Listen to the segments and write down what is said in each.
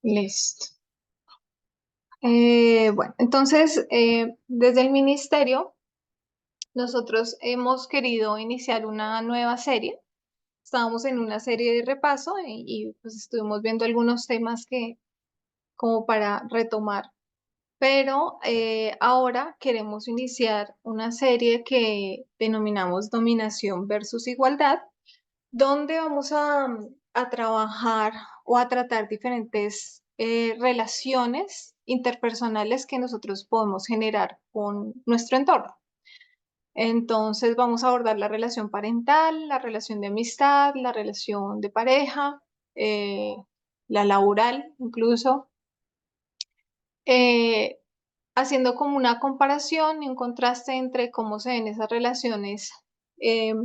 Listo. Bueno, entonces, desde el ministerio, nosotros hemos querido iniciar una nueva serie. Estábamos en una serie de repaso pues estuvimos viendo algunos temas que como para retomar, pero ahora queremos iniciar una serie que denominamos Dominación versus Igualdad, donde vamos a trabajar o a tratar diferentes relaciones interpersonales que nosotros podemos generar con nuestro entorno. Entonces vamos a abordar la relación parental, la relación de amistad, la relación de pareja, eh, la laboral incluso, eh, haciendo como una comparación y un contraste entre cómo se ven esas relaciones, eh,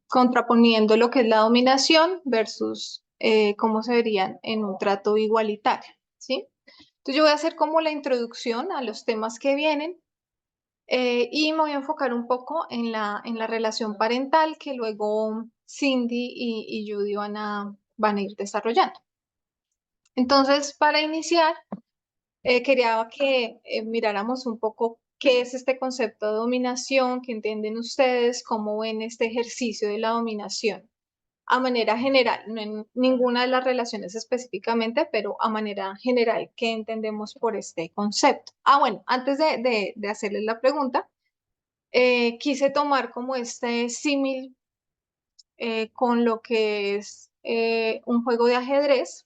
contraponiendo lo que es la dominación versus cómo se verían en un trato igualitario, ¿sí? Entonces yo voy a hacer como la introducción a los temas que vienen. Y me voy a enfocar un poco en la relación parental que luego Cindy y Judy van a ir desarrollando. Entonces, para iniciar, quería que miráramos un poco qué es este concepto de dominación, qué entienden ustedes, cómo ven este ejercicio de la dominación a manera general, no en ninguna de las relaciones específicamente, pero a manera general, ¿qué entendemos por este concepto? Bueno, antes de hacerles la pregunta, quise tomar como este símil con lo que es un juego de ajedrez,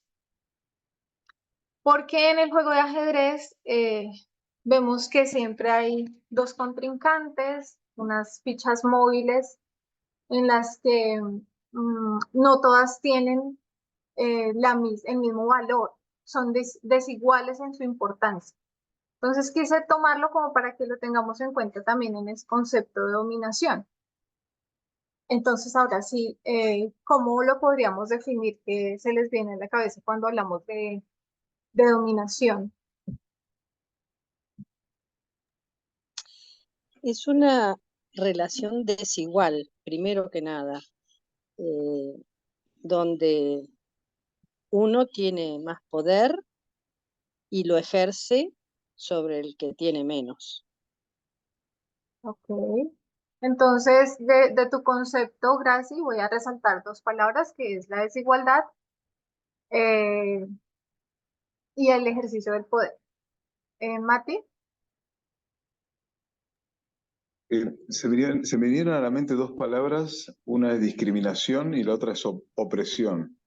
porque en el juego de ajedrez vemos que siempre hay dos contrincantes, unas fichas móviles en las que no todas tienen el mismo valor, son desiguales en su importancia. Entonces quise tomarlo como para que lo tengamos en cuenta también en ese concepto de dominación. Entonces, ahora sí, ¿cómo lo podríamos definir? ¿Qué se les viene a la cabeza cuando hablamos de dominación? Es una relación desigual, primero que nada, eh, donde uno tiene más poder y lo ejerce sobre el que tiene menos. Ok. Entonces, de tu concepto, Graci, voy a resaltar dos palabras, que es la desigualdad eh, y el ejercicio del poder. Mati, Se me vinieron a la mente dos palabras, una es discriminación y la otra es opresión.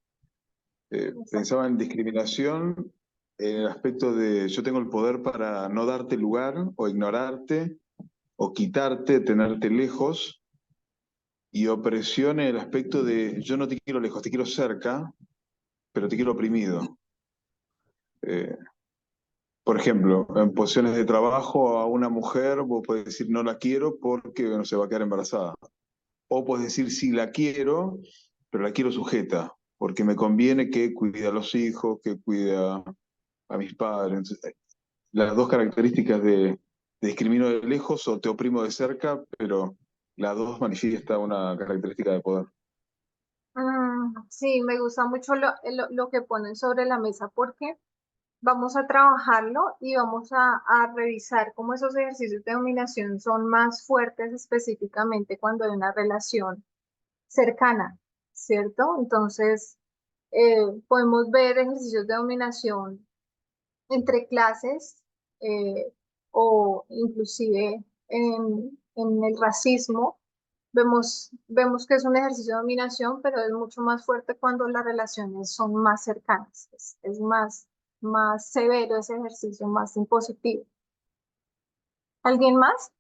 exacto. Pensaba en discriminación en el aspecto de yo tengo el poder para no darte lugar o ignorarte o quitarte, tenerte lejos, y opresión en el aspecto de yo no te quiero lejos, te quiero cerca, pero te quiero oprimido. Eh, por ejemplo, en posiciones de trabajo a una mujer vos podés decir no la quiero porque no se va a quedar embarazada. O puedes decir sí la quiero, pero la quiero sujeta, porque me conviene que cuide a los hijos, que cuide a mis padres. Entonces, las dos características de discrimino de lejos o te oprimo de cerca, pero las dos manifiestan una característica de poder. Sí, me gusta mucho lo que ponen sobre la mesa porque vamos a trabajarlo y vamos a revisar cómo esos ejercicios de dominación son más fuertes específicamente cuando hay una relación cercana, ¿cierto? Entonces, podemos ver ejercicios de dominación entre clases eh, o inclusive en el racismo. Vemos que es un ejercicio de dominación, pero es mucho más fuerte cuando las relaciones son más cercanas. Es más severo ese ejercicio, más impositivo. ¿Alguien más?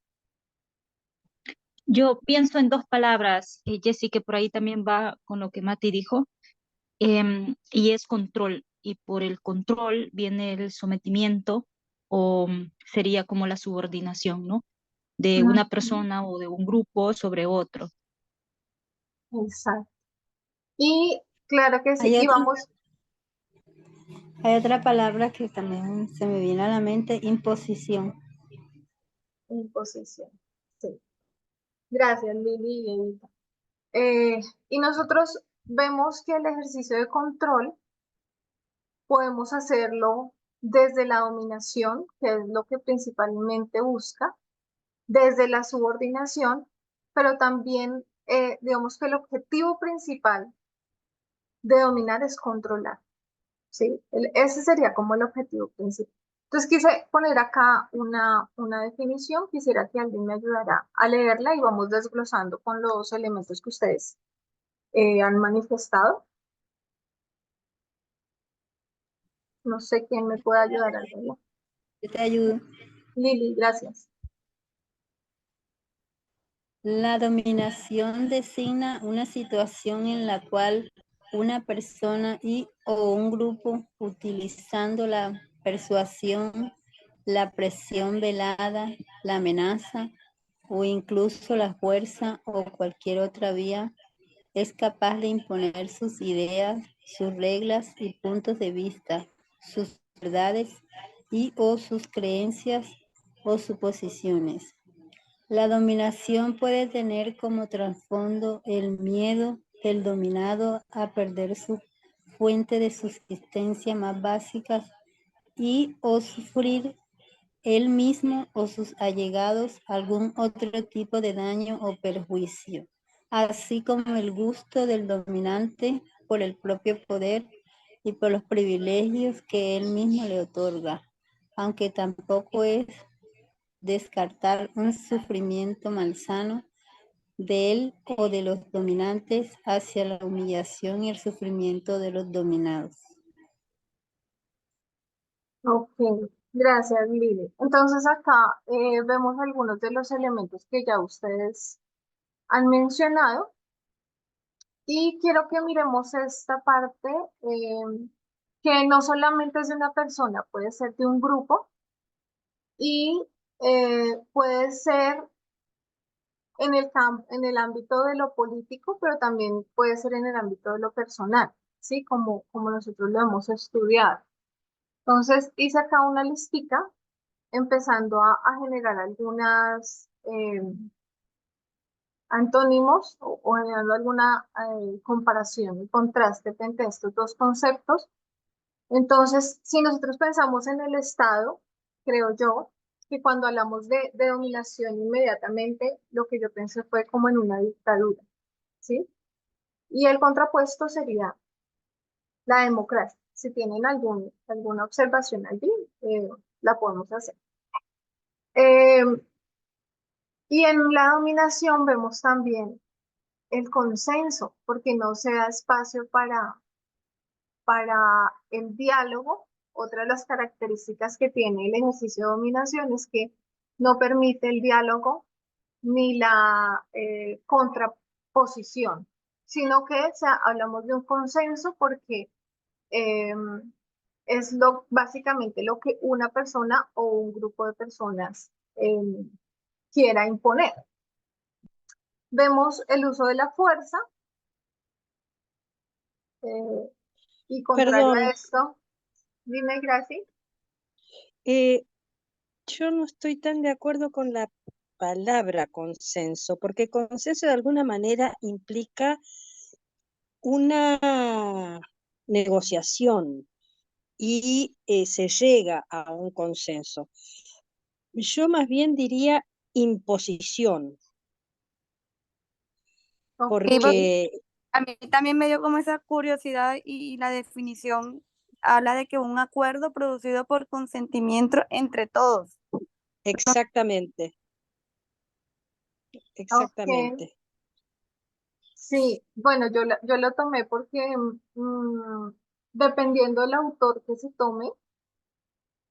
Yo pienso en dos palabras, Jessy, que por ahí también va con lo que Mati dijo, y es control. Y por el control viene el sometimiento o sería como la subordinación, ¿no? De una Ujú. persona o de un grupo sobre otro. Exacto. Y claro que sí. Hay Y otra, vamos, hay otra palabra que también se me viene a la mente, imposición. imposición. Sí. Gracias, Lili y Evita. Y nosotros vemos que el ejercicio de control podemos hacerlo desde la dominación, que es lo que principalmente busca, desde la subordinación, pero también digamos que el objetivo principal de dominar es controlar, ¿sí? Ese sería como el objetivo principal. Entonces quise poner acá una definición, quisiera que alguien me ayudara a leerla y vamos desglosando con los elementos que ustedes han manifestado. No sé quién me puede ayudar a leerla. Yo te ayudo. Lili, gracias. La dominación designa una situación en la cual una persona o un grupo, utilizando la persuasión, la presión velada, la amenaza o incluso la fuerza o cualquier otra vía, es capaz de imponer sus ideas, sus reglas y puntos de vista, sus verdades o sus creencias o suposiciones. La dominación puede tener como trasfondo el miedo del dominado a perder su fuente de subsistencia más básicas o sufrir él mismo o sus allegados algún otro tipo de daño o perjuicio, así como el gusto del dominante por el propio poder y por los privilegios que él mismo le otorga, aunque tampoco es descartar un sufrimiento malsano de él o de los dominantes hacia la humillación y el sufrimiento de los dominados. Ok, gracias Lili. Entonces acá vemos algunos de los elementos que ya ustedes han mencionado y quiero que miremos esta parte que no solamente es de una persona, puede ser de un grupo y puede ser en el ámbito de lo político, pero también puede ser en el ámbito de lo personal, ¿sí? Como nosotros lo hemos estudiado. Entonces hice acá una listica empezando a generar algunas antónimos o generando alguna comparación y contraste entre estos dos conceptos. Entonces, si nosotros pensamos en el Estado, creo yo que cuando hablamos de dominación inmediatamente, lo que yo pensé fue como en una dictadura, ¿sí? Y el contrapuesto sería la democracia. Si tienen alguna observación allí, la podemos hacer. Eh, y en la dominación vemos también el consenso, porque no se da espacio para el diálogo. Otra de las características que tiene el ejercicio de dominación es que no permite el diálogo ni la contraposición, sino que hablamos de un consenso porque eh, es básicamente lo que una persona o un grupo de personas quiera imponer. Vemos el uso de la fuerza eh, y contrario a Perdón, esto, dime, Graci. yo no estoy tan de acuerdo con la palabra consenso, porque consenso de alguna manera implica una negociación y se llega a un consenso. Yo más bien diría imposición, Ok, Sí, porque a mí también me dio como esa curiosidad y la definición habla de que un acuerdo producido por consentimiento entre todos. exactamente, ok. exactamente. Sí, bueno, yo lo tomé porque dependiendo del autor que se tome,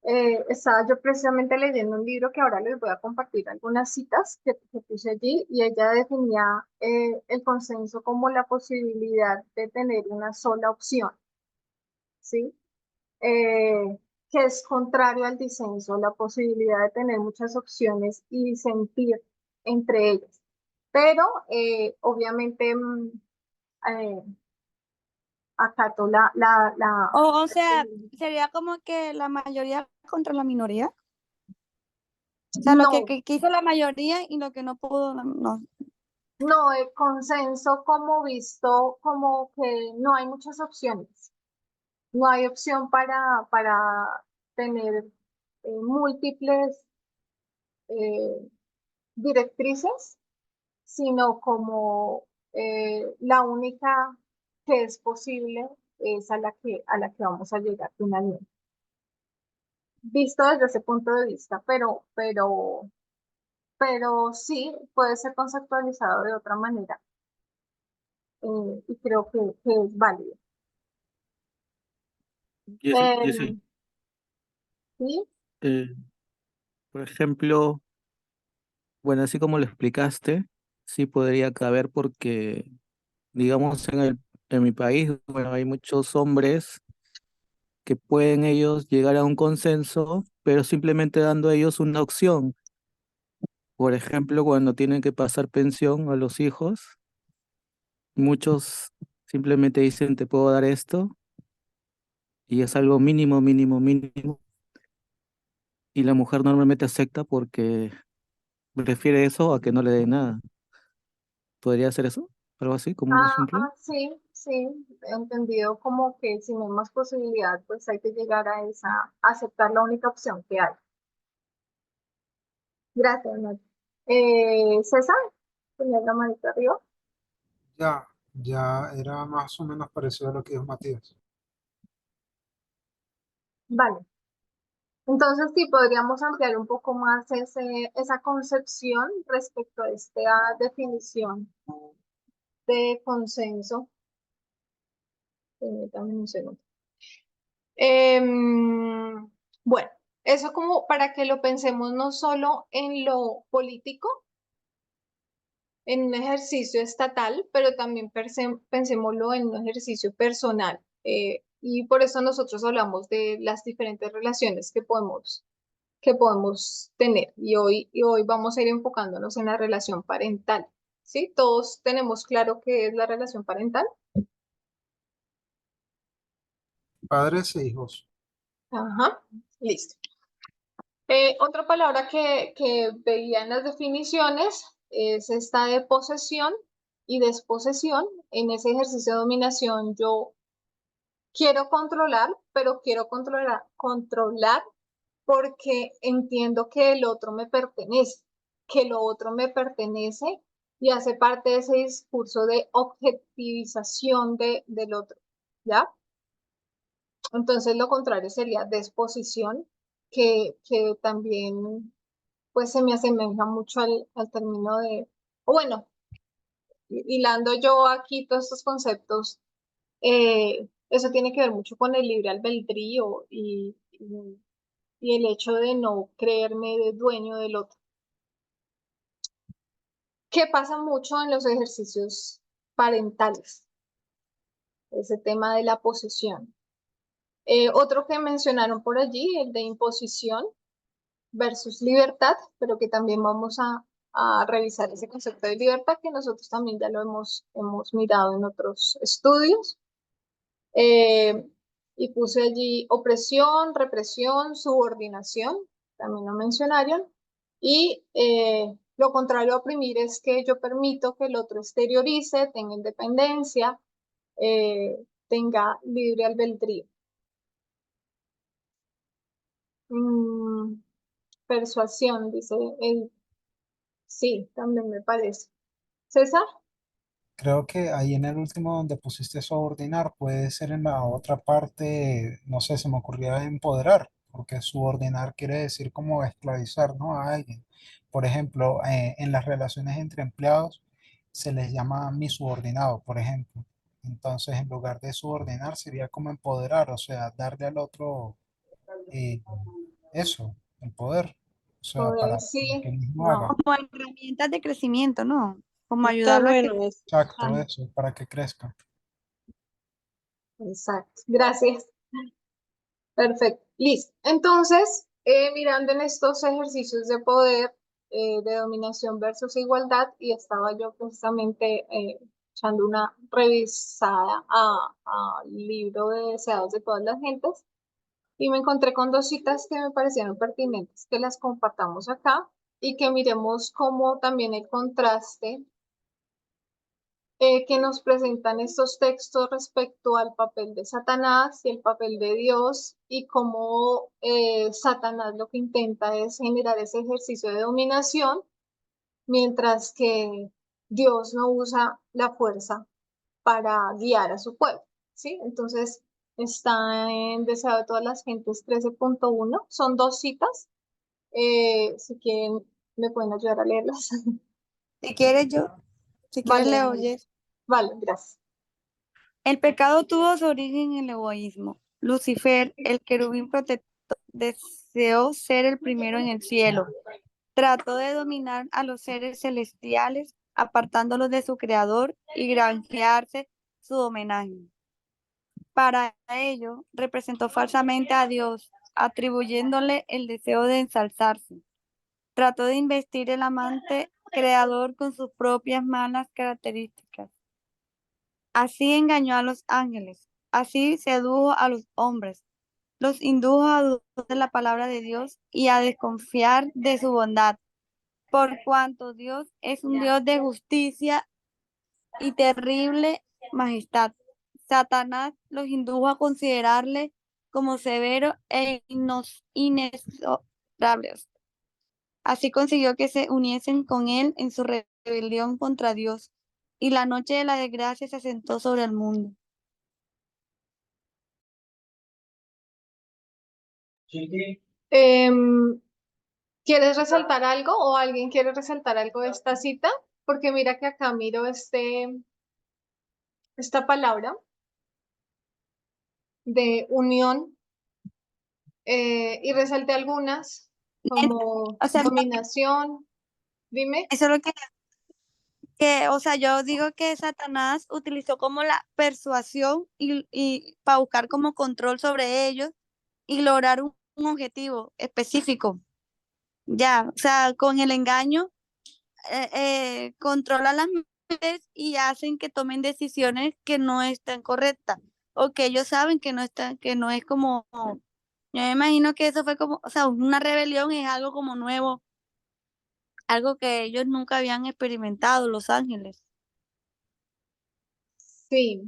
estaba yo precisamente leyendo un libro que ahora les voy a compartir algunas citas que puse allí y ella definía el consenso como la posibilidad de tener una sola opción, ¿sí? Que es contrario al disenso, la posibilidad de tener muchas opciones y sentir entre ellas. Pero obviamente eh, acato O sea, sería como que la mayoría contra la minoría. O sea, lo no, que quiso la mayoría y lo que no pudo, no. No, el consenso como visto, como que no hay muchas opciones. No hay opción para tener múltiples eh, directrices, sino como la única que es posible es a la que vamos a llegar finalmente. Visto desde ese punto de vista, pero sí puede ser conceptualizado de otra manera y creo que es válido. Jessy, Sí, eh, por ejemplo, bueno, así como lo explicaste, sí podría caber porque, digamos, en mi país, bueno, hay muchos hombres que pueden ellos llegar a un consenso, pero simplemente dando a ellos una opción. Por ejemplo, cuando tienen que pasar pensión a los hijos, muchos simplemente dicen, te puedo dar esto, y es algo mínimo, mínimo, mínimo, y la mujer normalmente acepta porque prefiere eso a que no le dé nada. ¿Podría ser eso? Algo así, como un ejemplo. sí, sí, he entendido como que si no hay más posibilidad, pues hay que llegar a a aceptar la única opción que hay. Gracias, Nati. César, tenía la manita arriba. Ya, ya era más o menos parecido a lo que dijo Matías. Vale. Entonces, sí, podríamos ampliar un poco más esa concepción respecto a esta definición de consenso. Permítame un segundo. Bueno, eso como para que lo pensemos no solo en lo político, en un ejercicio estatal, pero también pensémoslo en un ejercicio personal. Y por eso nosotros hablamos de las diferentes relaciones que podemos tener. Y hoy vamos a ir enfocándonos en la relación parental. ¿Sí? Todos tenemos claro qué es la relación parental. Padres e hijos. Ajá, listo. Otra palabra que veía en las definiciones es esta de posesión y desposesión. En ese ejercicio de dominación yo quiero controlar, pero quiero controlar porque entiendo que el otro me pertenece, que lo otro me pertenece y hace parte de ese discurso de objetivización del otro, ¿ya? Entonces lo contrario sería desposición, que también pues se me asemeja mucho al término de, o bueno, hilando yo aquí todos estos conceptos, eso tiene que ver mucho con el libre albedrío y el hecho de no creerme de dueño del otro, que pasa mucho en los ejercicios parentales, ese tema de la posesión. Otro que mencionaron por allí, el de imposición versus libertad, pero que también vamos a revisar ese concepto de libertad que nosotros también ya lo hemos mirado en otros estudios. Eh, y puse allí opresión, represión, subordinación, también lo mencionaron. Y lo contrario a oprimir es que yo permito que el otro exteriorice, tenga independencia, tenga libre albedrío. Persuasión, dice él. Sí, también me parece. César, Creo que ahí en el último donde pusiste subordinar, puede ser en la otra parte, no sé, se me ocurría empoderar, porque subordinar quiere decir como esclavizar, ¿no? A alguien. Por ejemplo, en las relaciones entre empleados se les llama mi subordinado, por ejemplo. Entonces, en lugar de subordinar, sería como empoderar, o sea, darle al otro eh, eso, el poder, o sea, para que sí, el mismo no, haga. Como herramientas de crecimiento, ¿no? Como Está ayudarlo a que... bueno eso. Exacto, eso, para que crezca. exacto. Gracias. Perfecto. Listo. Entonces, mirando en estos ejercicios de poder, de dominación versus igualdad, y estaba yo precisamente echando una revisada al libro de Deseados de todas las gentes, y me encontré con dos citas que me parecieron pertinentes, que las compartamos acá y que miremos cómo también el contraste que nos presentan estos textos respecto al papel de Satanás y el papel de Dios y cómo Satanás lo que intenta es generar ese ejercicio de dominación, mientras que Dios no usa la fuerza para guiar a su pueblo, ¿sí? Entonces está en Deseo de todas las gentes 13.1, son dos citas, si quieren me pueden ayudar a leerlas. Si quieres, si quieres, Vale, le vale, oyes. vale, gracias. El pecado tuvo su origen en el egoísmo. Lucifer, el querubín protector, deseó ser el primero en el cielo. Trató de dominar a los seres celestiales, apartándolos de su creador y granjearse su homenaje. Para ello, representó falsamente a Dios, atribuyéndole el deseo de ensalzarse. Trató de investir el amante creador con sus propias malas características. Así engañó a los ángeles, así sedujo a los hombres, los indujo a dudar de la palabra de Dios y a desconfiar de su bondad, por cuanto Dios es un Dios de justicia y terrible majestad. Satanás los indujo a considerarle como severo e inexorables. Así consiguió que se uniesen con él en su rebelión contra Dios, y la noche de la desgracia se asentó sobre el mundo. Em, ¿Quieres resaltar algo o alguien quiere resaltar algo de esta cita? Porque mira que acá miro esta palabra de unión y resalté algunas como O sea, dominación. Dime. eso es lo o sea, yo digo que Satanás utilizó como la persuasión y para buscar como control sobre ellos y lograr un objetivo específico. Ya, o sea, con el engaño controla las mentes y hacen que tomen decisiones que no están correctas o que ellos saben que no están, que no es como, yo me imagino que eso fue como, o sea, una rebelión es algo como nuevo, algo que ellos nunca habían experimentado, los ángeles. Sí.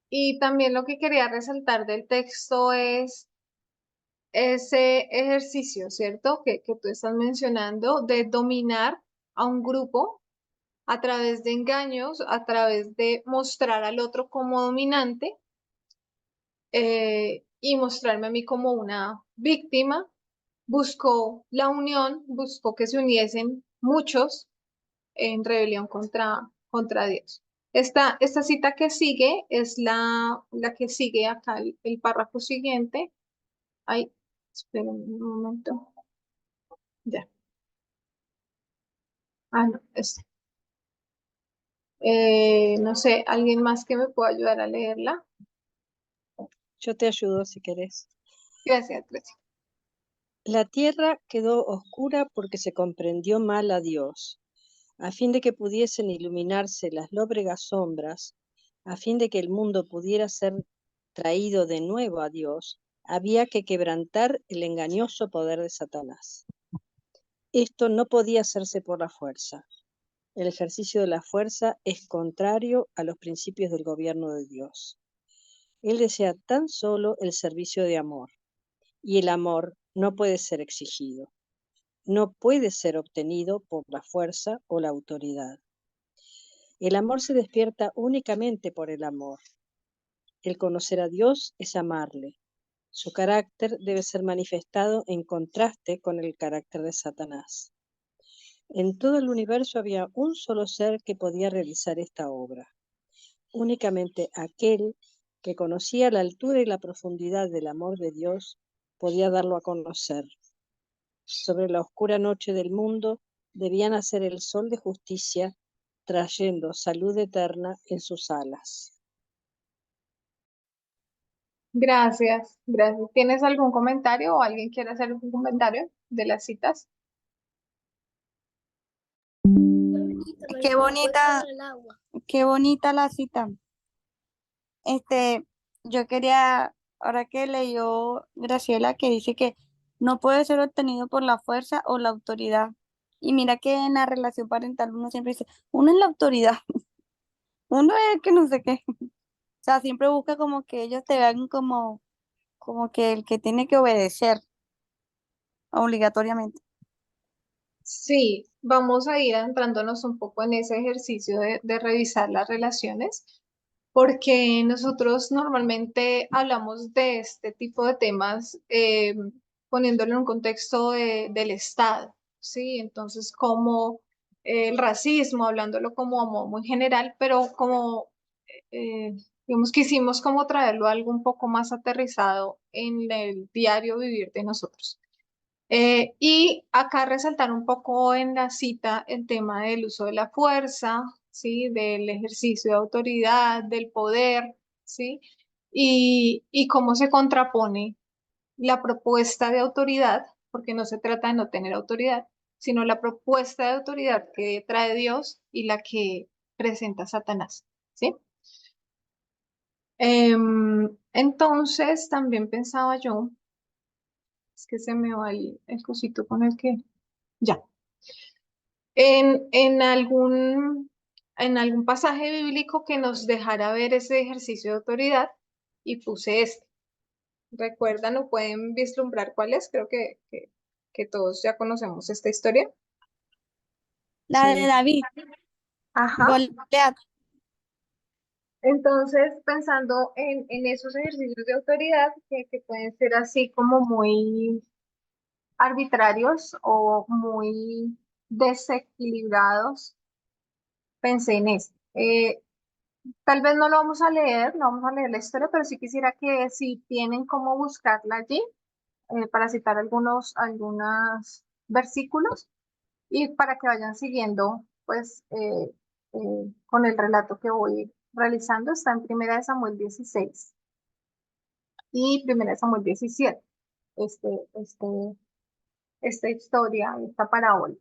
Y también lo que quería resaltar del texto es ese ejercicio, ¿cierto? Que tú estás mencionando de dominar a un grupo a través de engaños, a través de mostrar al otro como dominante y mostrarme a mí como una víctima. Buscó la unión, buscó que se uniesen muchos en rebelión contra Dios. Esta cita que sigue es la que sigue acá, el párrafo siguiente. Ay, espera un momento. Ya. Ah, no, no sé, ¿alguien más que me pueda ayudar a leerla? Yo te ayudo si querés. Gracias, gracias. La tierra quedó oscura porque se comprendió mal a Dios, a fin de que pudiesen iluminarse las lóbregas sombras, a fin de que el mundo pudiera ser traído de nuevo a Dios, había que quebrantar el engañoso poder de Satanás. Esto no podía hacerse por la fuerza. El ejercicio de la fuerza es contrario a los principios del gobierno de Dios. Él desea tan solo el servicio de amor, y el amor no puede ser exigido, no puede ser obtenido por la fuerza o la autoridad. El amor se despierta únicamente por el amor. El conocer a Dios es amarle. Su carácter debe ser manifestado en contraste con el carácter de Satanás. En todo el universo había un solo ser que podía realizar esta obra. Únicamente aquel que conocía la altura y la profundidad del amor de Dios podía darlo a conocer. Sobre la oscura noche del mundo debía nacer el sol de justicia, trayendo salud eterna en sus alas. Gracias, gracias. ¿Tienes algún comentario o alguien quiere hacer algún comentario de las citas? Qué bonita la cita. Yo quería, ahora que leyó Graciela, que dice que no puede ser obtenido por la fuerza o la autoridad. Y mira que en la relación parental uno siempre dice, uno es la autoridad, Uno es el que no sé qué. O sea, siempre busca como que ellos te vean como que el que tiene que obedecer obligatoriamente. Sí, vamos a ir adentrándonos un poco en ese ejercicio de revisar las relaciones, porque nosotros normalmente hablamos de este tipo de temas poniéndolo en un contexto del Estado, ¿sí? Entonces, como el racismo, hablándolo como muy general, pero como, eh, digamos, quisimos como traerlo a algo un poco más aterrizado en el diario vivir de nosotros. Y acá resaltar un poco en la cita el tema del uso de la fuerza, ¿sí? Del ejercicio de autoridad, del poder, ¿sí? Y cómo se contrapone la propuesta de autoridad, porque no se trata de no tener autoridad, sino la propuesta de autoridad que trae Dios y la que presenta Satanás, ¿sí? Entonces, también pensaba yo, es que se me va el cosito con el que, ya. En algún pasaje bíblico que nos dejara ver ese ejercicio de autoridad y puse este. ¿Recuerdan o pueden vislumbrar cuál es? Creo que todos ya conocemos esta historia. La de Sí, David, Ajá. Goliat. Entonces, pensando en esos ejercicios de autoridad que pueden ser así como muy arbitrarios o muy desequilibrados, pensé en este. Tal vez no lo vamos a leer, no vamos a leer la historia, pero sí quisiera que si tienen cómo buscarla allí, para citar algunos versículos y para que vayan siguiendo, pues, con el relato que voy realizando. Está en Primera de Samuel 16 y Primera de Samuel 17, este, este, esta historia, esta parábola.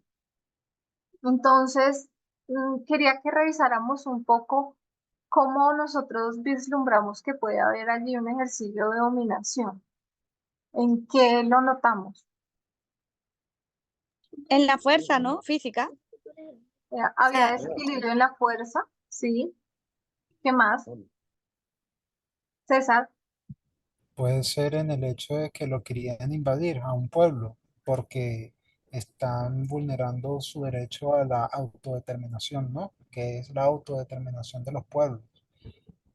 Entonces, quería que revisáramos un poco cómo nosotros vislumbramos que puede haber allí un ejercicio de dominación. ¿En qué lo notamos? En la fuerza, ¿no? Física. O Había sea, desequilibrio en la fuerza, ¿sí? ¿Qué más? César, Puede ser en el hecho de que lo querían invadir a un pueblo, porque están vulnerando su derecho a la autodeterminación, ¿no? Que es la autodeterminación de los pueblos.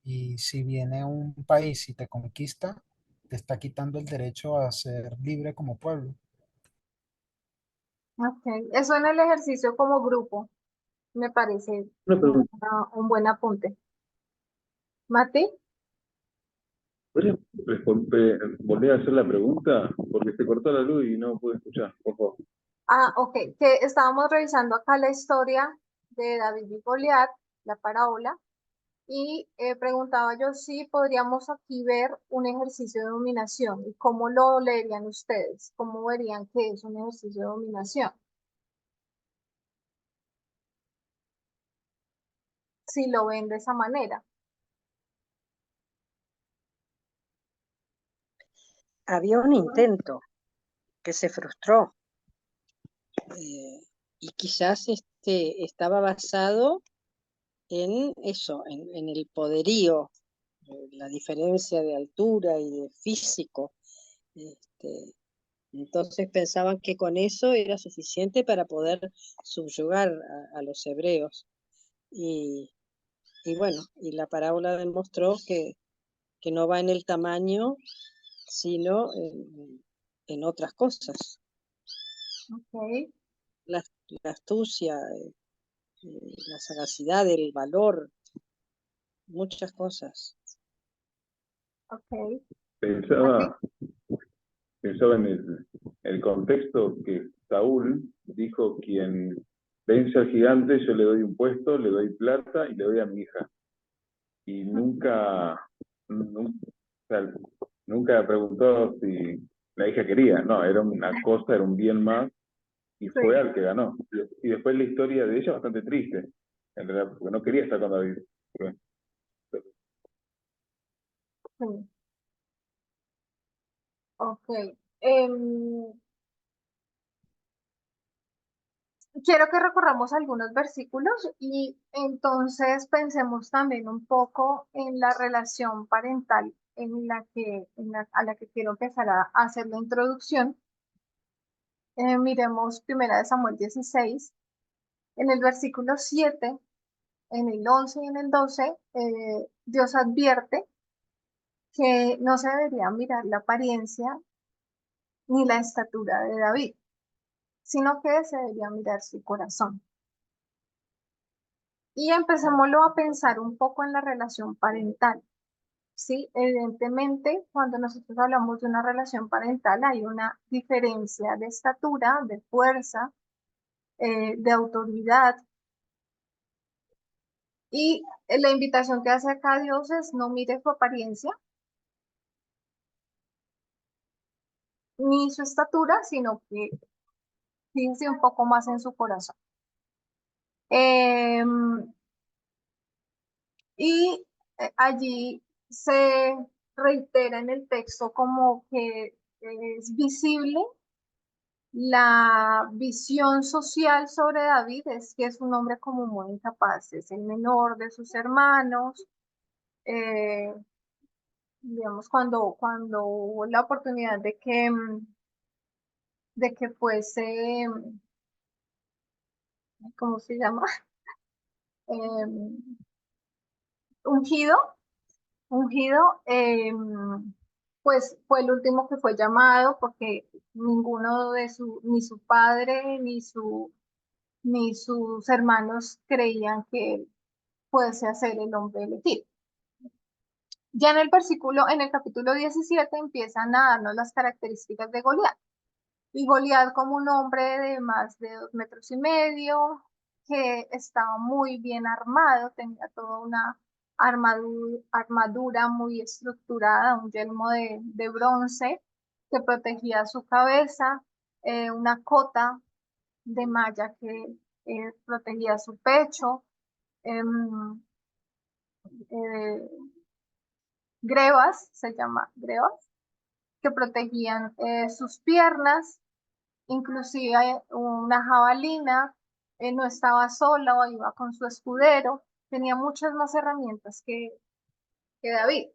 Y si viene un país y te conquista, te está quitando el derecho a ser libre como pueblo. ok. Eso en el ejercicio como grupo me parece Una pregunta. un buen apunte. ¿Mati? ¿Podrías volver a hacer la pregunta? Porque se cortó la luz y no pude escuchar, por favor. Ah, ok. Que estábamos revisando acá la historia de David y Goliat, la parábola, y preguntaba yo si podríamos aquí ver un ejercicio de dominación y cómo lo leerían ustedes, cómo verían que es un ejercicio de dominación, si lo ven de esa manera. había un intento que se frustró, y quizás estaba basado en eso, en el poderío, la diferencia de altura y de físico. Este, entonces pensaban que con eso era suficiente para poder subyugar a los hebreos. Y, y bueno, y la parábola demostró que no va en el tamaño, sino en otras cosas. Ok, La, la astucia, la sagacidad, el valor, muchas cosas. ok. Mati. Pensaba, pensaba en el contexto que Saúl dijo: quien vence al gigante, yo le doy un puesto, le doy plata y le doy a mi hija. Y o sea, nunca preguntó si la hija quería, no, era una cosa, era un bien más, y Sí, fue al que ganó. Y después la historia de ella es bastante triste, en realidad, porque no quería estar con David. sí. Ok. Em, quiero que recorramos algunos versículos y entonces pensemos también un poco en la relación parental a la que quiero empezar a hacer la introducción. Miremos 1 Samuel 16, en el versículo 7, en el 11 y en el 12, Dios advierte que no se debería mirar la apariencia ni la estatura de David, sino que se debería mirar su corazón. Y empecémoslo a pensar un poco en la relación parental. Sí, evidentemente, cuando nosotros hablamos de una relación parental, hay una diferencia de estatura, de fuerza, de autoridad. Y la invitación que hace acá Dios es no mire su apariencia ni su estatura, sino que fíjense un poco más en su corazón. Em, y allí se reitera en el texto como que es visible la visión social sobre David, es que es un hombre como muy incapaz, es el menor de sus hermanos. eh, digamos, cuando hubo la oportunidad de que fuese, ¿cómo se llama? Em, ungido, ungido, pues fue el último que fue llamado porque ninguno de ni su padre ni sus hermanos creían que él fuese a ser el hombre elegido. Ya en el capítulo 17 empiezan a darnos las características de Goliat. Y Goliat como un hombre de más de 2,5 metros, que estaba muy bien armado, tenía toda una armadura muy estructurada, un yelmo de bronce que protegía su cabeza, una cota de malla que protegía su pecho, em, eh, grebas, se llama grebas, que protegían sus piernas, inclusive una jabalina, no estaba sola o iba con su escudero, tenía muchas más herramientas que David,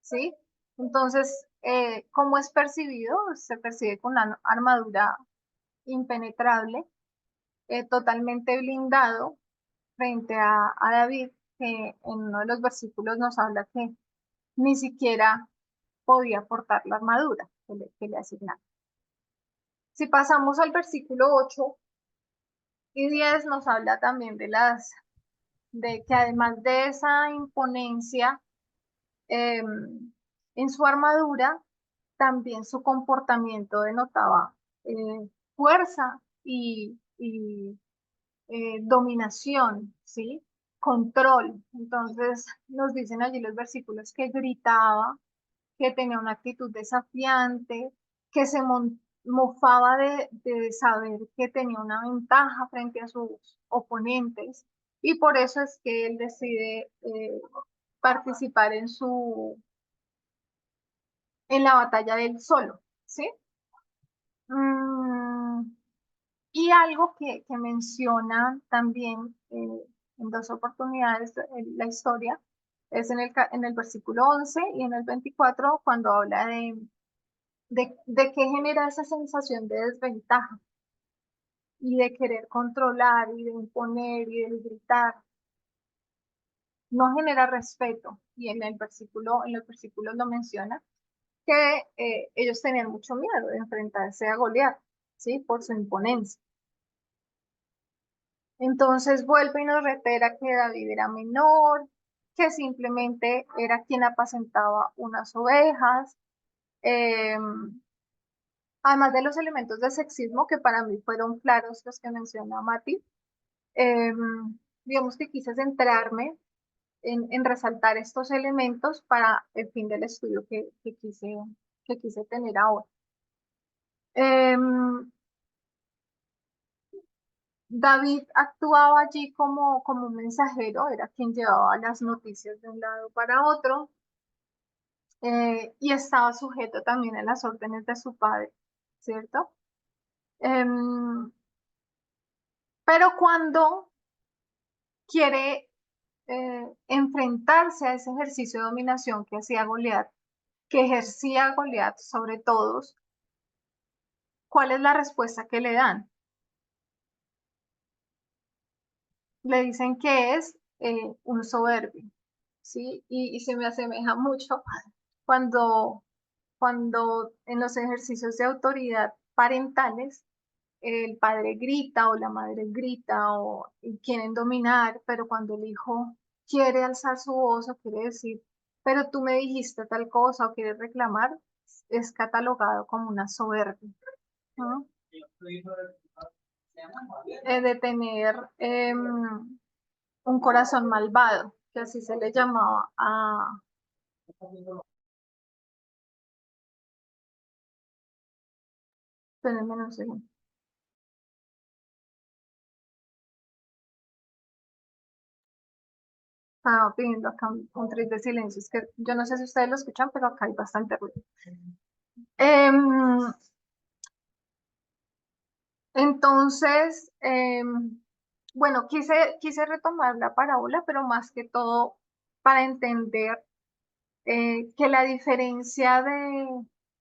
¿sí? Entonces, ¿cómo es percibido? Se percibe con una armadura impenetrable, totalmente blindado frente a David, que en uno de los versículos nos habla que ni siquiera podía portar la armadura que le asignaron. Si pasamos al versículo 8 y 10, nos habla también de que además de esa imponencia en su armadura, también su comportamiento denotaba fuerza y dominación, ¿sí? Control. Entonces nos dicen allí los versículos que gritaba, que tenía una actitud desafiante, que se mofaba de saber que tenía una ventaja frente a sus oponentes, y por eso es que él decide participar en la batalla del solo, ¿sí? Mm, y algo que menciona también en dos oportunidades en la historia es en el versículo 11 y en el 24, cuando habla de qué genera esa sensación de desventaja y de querer controlar y de imponer y de gritar. No genera respeto. Y en los versículos lo menciona, que ellos tenían mucho miedo de enfrentarse a Goliat, ¿sí? Por su imponencia. Entonces vuelve y nos reitera que David era menor, que simplemente era quien apacentaba unas ovejas. Eh, Además de los elementos de sexismo que para mí fueron claros los que menciona Mati, eh, digamos que quise centrarme en resaltar estos elementos para el fin del estudio que quise tener ahora. Eh, David actuaba allí como un mensajero, era quien llevaba las noticias de un lado para otro, y estaba sujeto también a las órdenes de su padre, ¿cierto? Pero cuando quiere enfrentarse a ese ejercicio de dominación que hacía Goliat, que ejercía Goliat sobre todos, ¿cuál es la respuesta que le dan? Le dicen que es un soberbio, ¿sí? Y se me asemeja mucho cuando en los ejercicios de autoridad parentales el padre grita o la madre grita y quieren dominar, pero cuando el hijo quiere alzar su voz o quiere decir, pero tú me dijiste tal cosa o quiere reclamar, es catalogado como una soberbia, ¿no? De tener un corazón malvado, que así se le llamaba a... Espérenme un segundo. Estaba pidiendo acá un tris de silencio. Es que yo no sé si ustedes lo escuchan, pero acá hay bastante ruido. Entonces, bueno, quise retomar la parábola, pero más que todo para entender que la diferencia de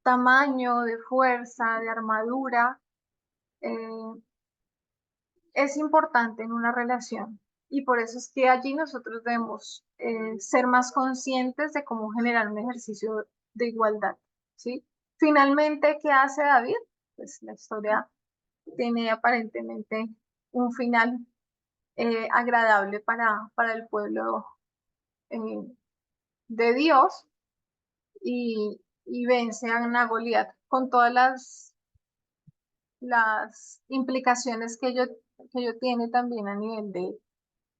tamaño, de fuerza, de armadura, es importante en una relación. Y por eso es que allí nosotros debemos ser más conscientes de cómo generar un ejercicio de igualdad, ¿sí? Finalmente, ¿qué hace David? Pues la historia tiene aparentemente un final agradable para el pueblo eh, de Dios y vence a Goliat con todas las implicaciones que ello tiene también a nivel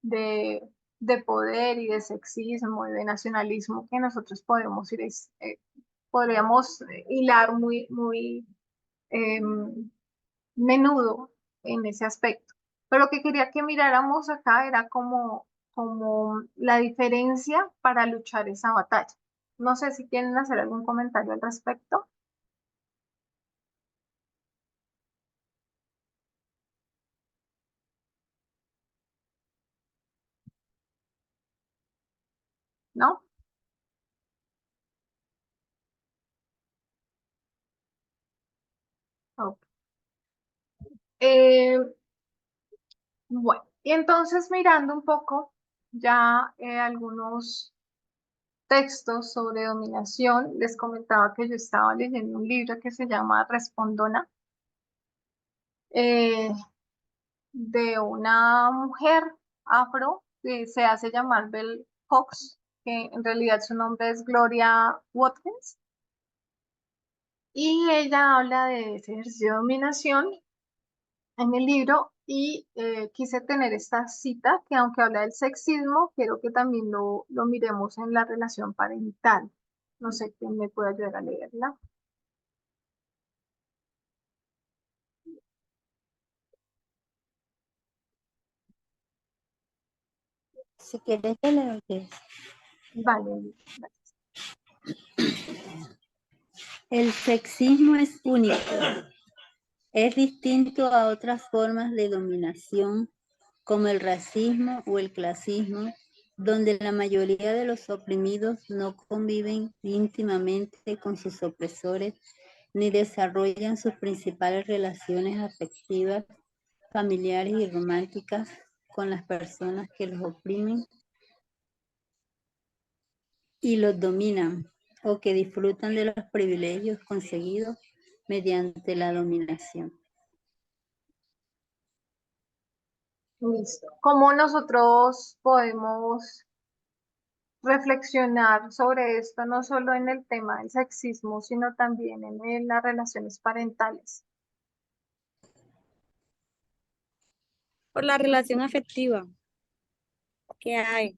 de poder y de sexismo y de nacionalismo que nosotros podríamos hilar muy menudo en ese aspecto. Pero lo que quería que miráramos acá era como la diferencia para luchar esa batalla. No sé si quieren hacer algún comentario al respecto. ¿No? Ok. Eh, bueno, y entonces mirando un poco ya algunos textos sobre dominación, les comentaba que yo estaba leyendo un libro que se llama Respondona, de una mujer afro que se hace llamar Bell Hooks, que en realidad su nombre es Gloria Watkins, y ella habla de ese ejercicio de dominación en el libro y quise tener esta cita que aunque habla del sexismo, quiero que también lo miremos en la relación parental. No sé quién me puede ayudar a leerla. Si quieres, te leo. Vale, gracias. El sexismo es único. Es distinto a otras formas de dominación como el racismo o el clasismo, donde la mayoría de los oprimidos no conviven íntimamente con sus opresores ni desarrollan sus principales relaciones afectivas, familiares y románticas con las personas que los oprimen y los dominan o que disfrutan de los privilegios conseguidos mediante la dominación. Listo. ¿Cómo nosotros podemos reflexionar sobre esto, no solo en el tema del sexismo, sino también en las relaciones parentales? Por la relación afectiva que hay.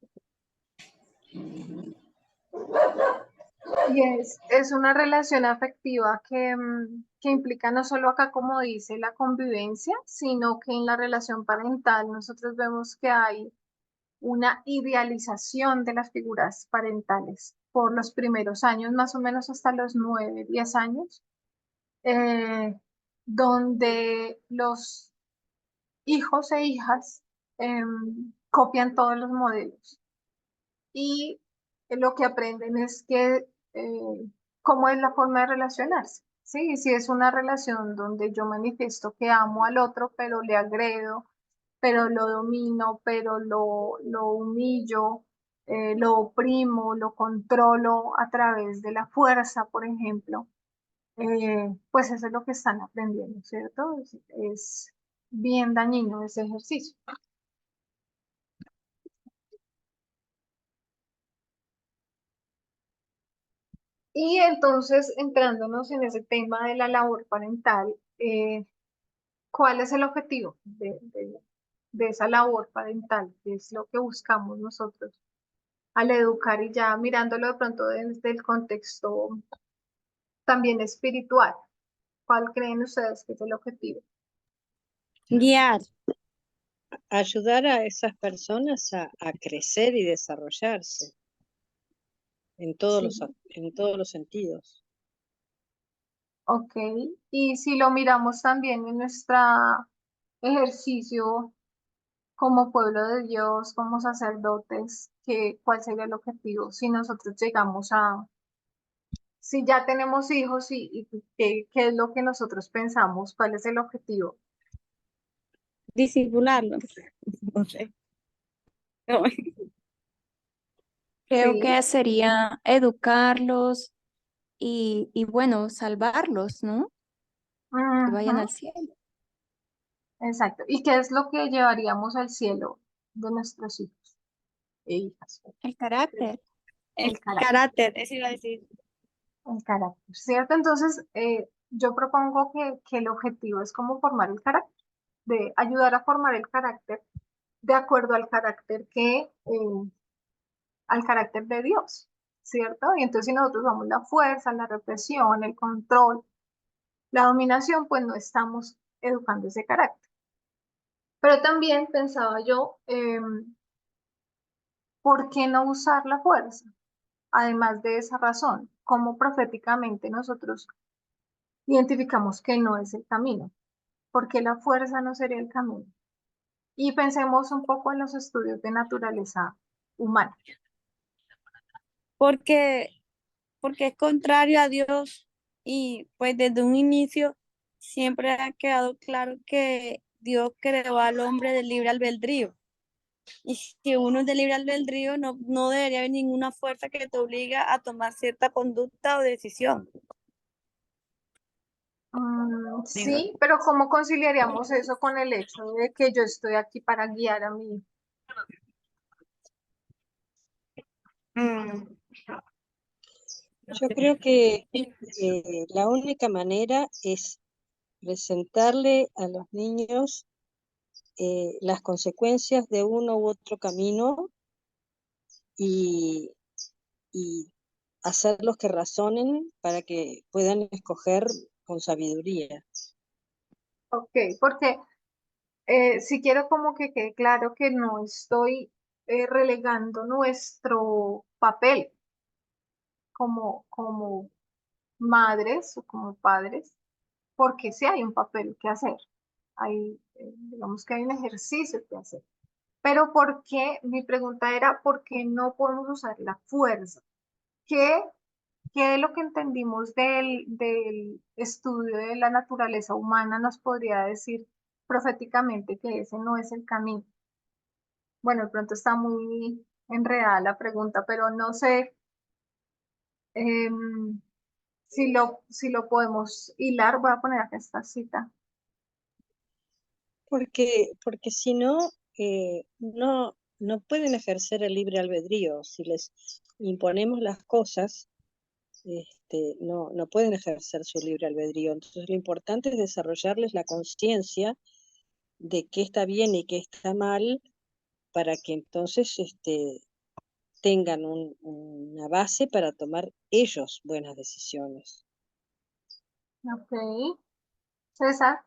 Y es una relación afectiva que implica no solo acá, como dice, la convivencia, sino que en la relación parental nosotros vemos que hay una idealización de las figuras parentales por los primeros años, más o menos hasta los 9, 10 años, donde los hijos e hijas copian todos los modelos y lo que aprenden es que cómo es la forma de relacionarse, ¿sí? Y si es una relación donde yo manifiesto que amo al otro, pero le agredo, pero lo domino, pero lo humillo, lo oprimo, lo controlo a través de la fuerza, por ejemplo, pues eso es lo que están aprendiendo, ¿cierto? Es bien dañino ese ejercicio. Y entonces, entrándonos en ese tema de la labor parental, ¿cuál es el objetivo de esa labor parental? ¿Qué es lo que buscamos nosotros al educar y ya mirándolo de pronto desde el contexto también espiritual? ¿Cuál creen ustedes que es el objetivo? Guiar. Ayudar a esas personas a crecer y desarrollarse en todos Sí. en todos los sentidos. Ok, y si lo miramos también en nuestro ejercicio como pueblo de Dios, como sacerdotes, ¿cuál sería el objetivo? Si nosotros llegamos si ya tenemos hijos y qué es lo que nosotros pensamos, ¿cuál es el objetivo? Discipularlos. No sé. Creo Sí, que sería educarlos y bueno, salvarlos, ¿no? Que vayan ujú, al cielo. exacto. ¿Y qué es lo que llevaríamos al cielo de nuestros hijos e hijas? El carácter. El El carácter. carácter, eso iba a decir. El carácter, ¿cierto? Entonces, yo propongo que el objetivo es como formar el carácter, de ayudar a formar el carácter de acuerdo al carácter de Dios, ¿cierto? Y entonces si nosotros damos la fuerza, la represión, el control, la dominación, pues no estamos educando ese carácter. Pero también pensaba yo, ¿por qué no usar la fuerza? Además de esa razón, cómo proféticamente nosotros identificamos que no es el camino, porque la fuerza no sería el camino. Y pensemos un poco en los estudios de naturaleza humana. Porque, porque es contrario a Dios y pues desde un inicio siempre ha quedado claro que Dios creó al hombre de libre albedrío. Y si uno es de libre albedrío, no debería haber ninguna fuerza que te obliga a tomar cierta conducta o decisión. Sí, pero ¿cómo conciliaríamos eso con el hecho de que yo estoy aquí para guiar a mi hijo? Mm. Yo creo que la única manera es presentarle a los niños las consecuencias de uno u otro camino y, y hacerlos que razonen para que puedan escoger con sabiduría. Ok, porque si quiero como que quede claro que no estoy relegando nuestro papel como madres o como padres, porque sí hay un papel que hacer, digamos que hay un ejercicio que hacer. Pero ¿por qué? Mi pregunta era, ¿por qué no podemos usar la fuerza? ¿Qué, qué de lo que entendimos del estudio de la naturaleza humana nos podría decir proféticamente que ese no es el camino? Bueno, de pronto está muy enredada la pregunta, pero no sé si lo podemos hilar. Voy a poner acá esta cita. Porque si no, no pueden ejercer el libre albedrío. Si les imponemos las cosas, no pueden ejercer su libre albedrío. Entonces lo importante es desarrollarles la conciencia de qué está bien y qué está mal para que entonces tengan una base para tomar ellos buenas decisiones. Ok. César.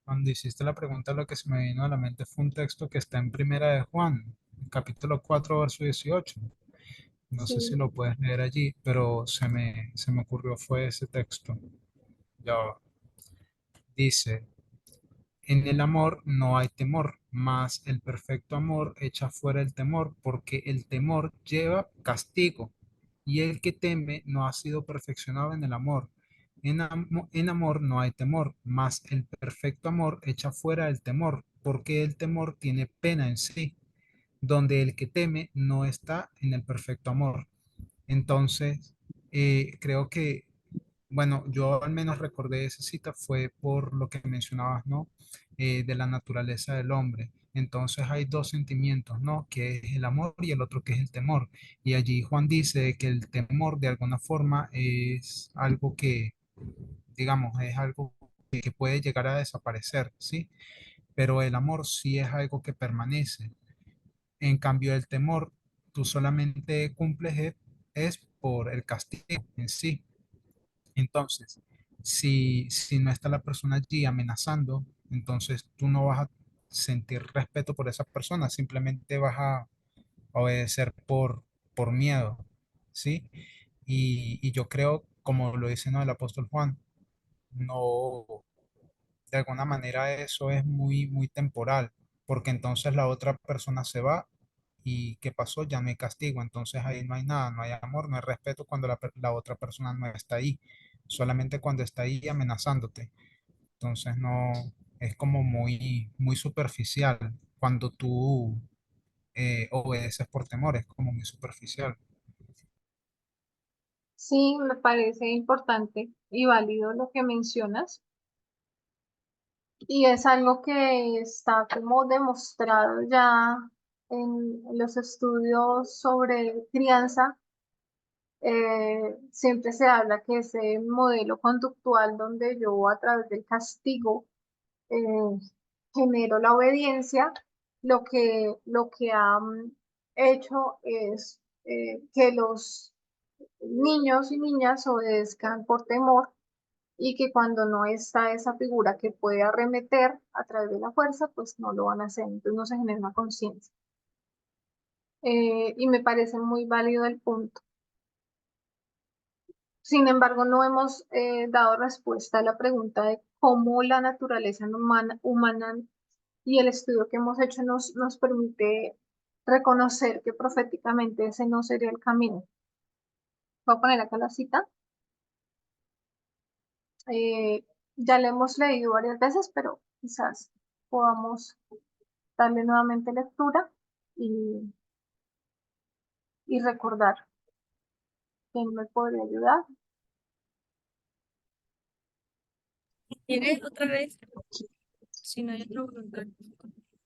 Cuando hiciste la pregunta, lo que se me vino a la mente fue un texto que está en Primera de Juan, capítulo 4, verso 18. No sé si Sí. lo puedes leer allí, pero se me ocurrió fue ese texto. Ya va. Dice, En el amor no hay temor, mas el perfecto amor echa fuera el temor, porque el temor lleva castigo, y el que teme no ha sido perfeccionado en el amor. En amor no hay temor, mas el perfecto amor echa fuera el temor, porque el temor tiene pena en sí, donde el que teme no está en el perfecto amor. Entonces, creo que, bueno, yo al menos recordé esa cita fue por lo que mencionabas, ¿no? De la naturaleza del hombre. Entonces hay dos sentimientos, ¿no? Que es el amor y el otro que es el temor. Y allí Juan dice que el temor de alguna forma es algo que, digamos, es algo que puede llegar a desaparecer, ¿sí? Pero el amor sí es algo que permanece. En cambio, el temor, tú solamente cumples es por el castigo en sí. Entonces, si no está la persona allí amenazando, entonces tú no vas a sentir respeto por esa persona, simplemente vas a obedecer por miedo, ¿sí? Y yo creo, como lo dice, ¿no?, el apóstol Juan, no, de alguna manera eso es muy, muy temporal, porque entonces la otra persona se va y ¿qué pasó? Ya me castigo, entonces ahí no hay nada, no hay amor, no hay respeto cuando la otra persona no está ahí, solamente cuando está ahí amenazándote. Entonces no, es como muy, muy superficial cuando tú obedeces por temor, es como muy superficial. Sí, me parece importante y válido lo que mencionas. Y es algo que está como demostrado ya en los estudios sobre crianza. Siempre se habla que ese modelo conductual donde yo a través del castigo eh, genero la obediencia, lo que ha hecho es que los niños y niñas obedezcan por temor y que cuando no está esa figura que puede arremeter a través de la fuerza, pues no lo van a hacer, entonces no se genera una conciencia. Y me parece muy válido el punto. Sin embargo, no hemos dado respuesta a la pregunta de cómo la naturaleza humana y el estudio que hemos hecho nos permite reconocer que proféticamente ese no sería el camino. Voy a poner acá la cita. Ya la hemos leído varias veces, pero quizás podamos darle nuevamente lectura y, y recordar quién me podría ayudar. ¿Quieres otra vez? Si no hay otro voluntario.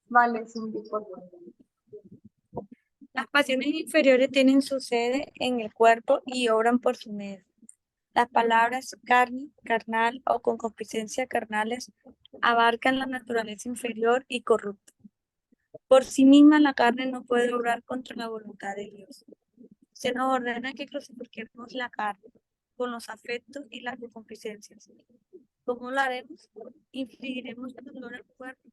Vale, Cindy, por favor. Las pasiones inferiores tienen su sede en el cuerpo y obran por su medio. Las palabras carne, carnal o concupiscencia carnales abarcan la naturaleza inferior y corrupta. Por sí misma la carne no puede obrar contra la voluntad de Dios. Se nos ordena que crucifiquemos la carne con los afectos y las concupiscencias. ¿Cómo lo haremos? Infligiremos dolor al cuerpo,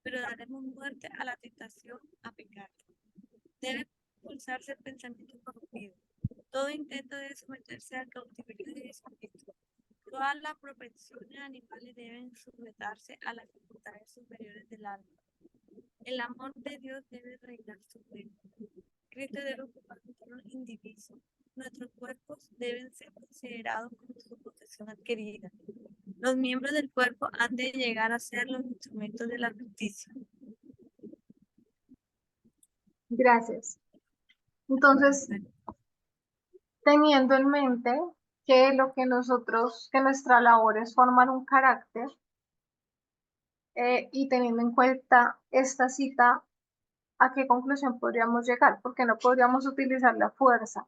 pero daremos muerte a la tentación a pecar. Debe impulsarse el pensamiento corrompido. Todo intento de someterse al cautiverio de Jesucristo. Todas las propensiones animales deben sujetarse a las facultades superiores del alma. El amor de Dios debe reinar supremo. Cristo debe ocupar un trono indiviso. Nuestros cuerpos deben ser considerados como su posesión adquirida. Los miembros del cuerpo han de llegar a ser los instrumentos de la justicia. Gracias. Entonces, teniendo en mente que que nuestra labor es formar un carácter, y teniendo en cuenta esta cita, ¿a qué conclusión podríamos llegar? Porque no podríamos utilizar la fuerza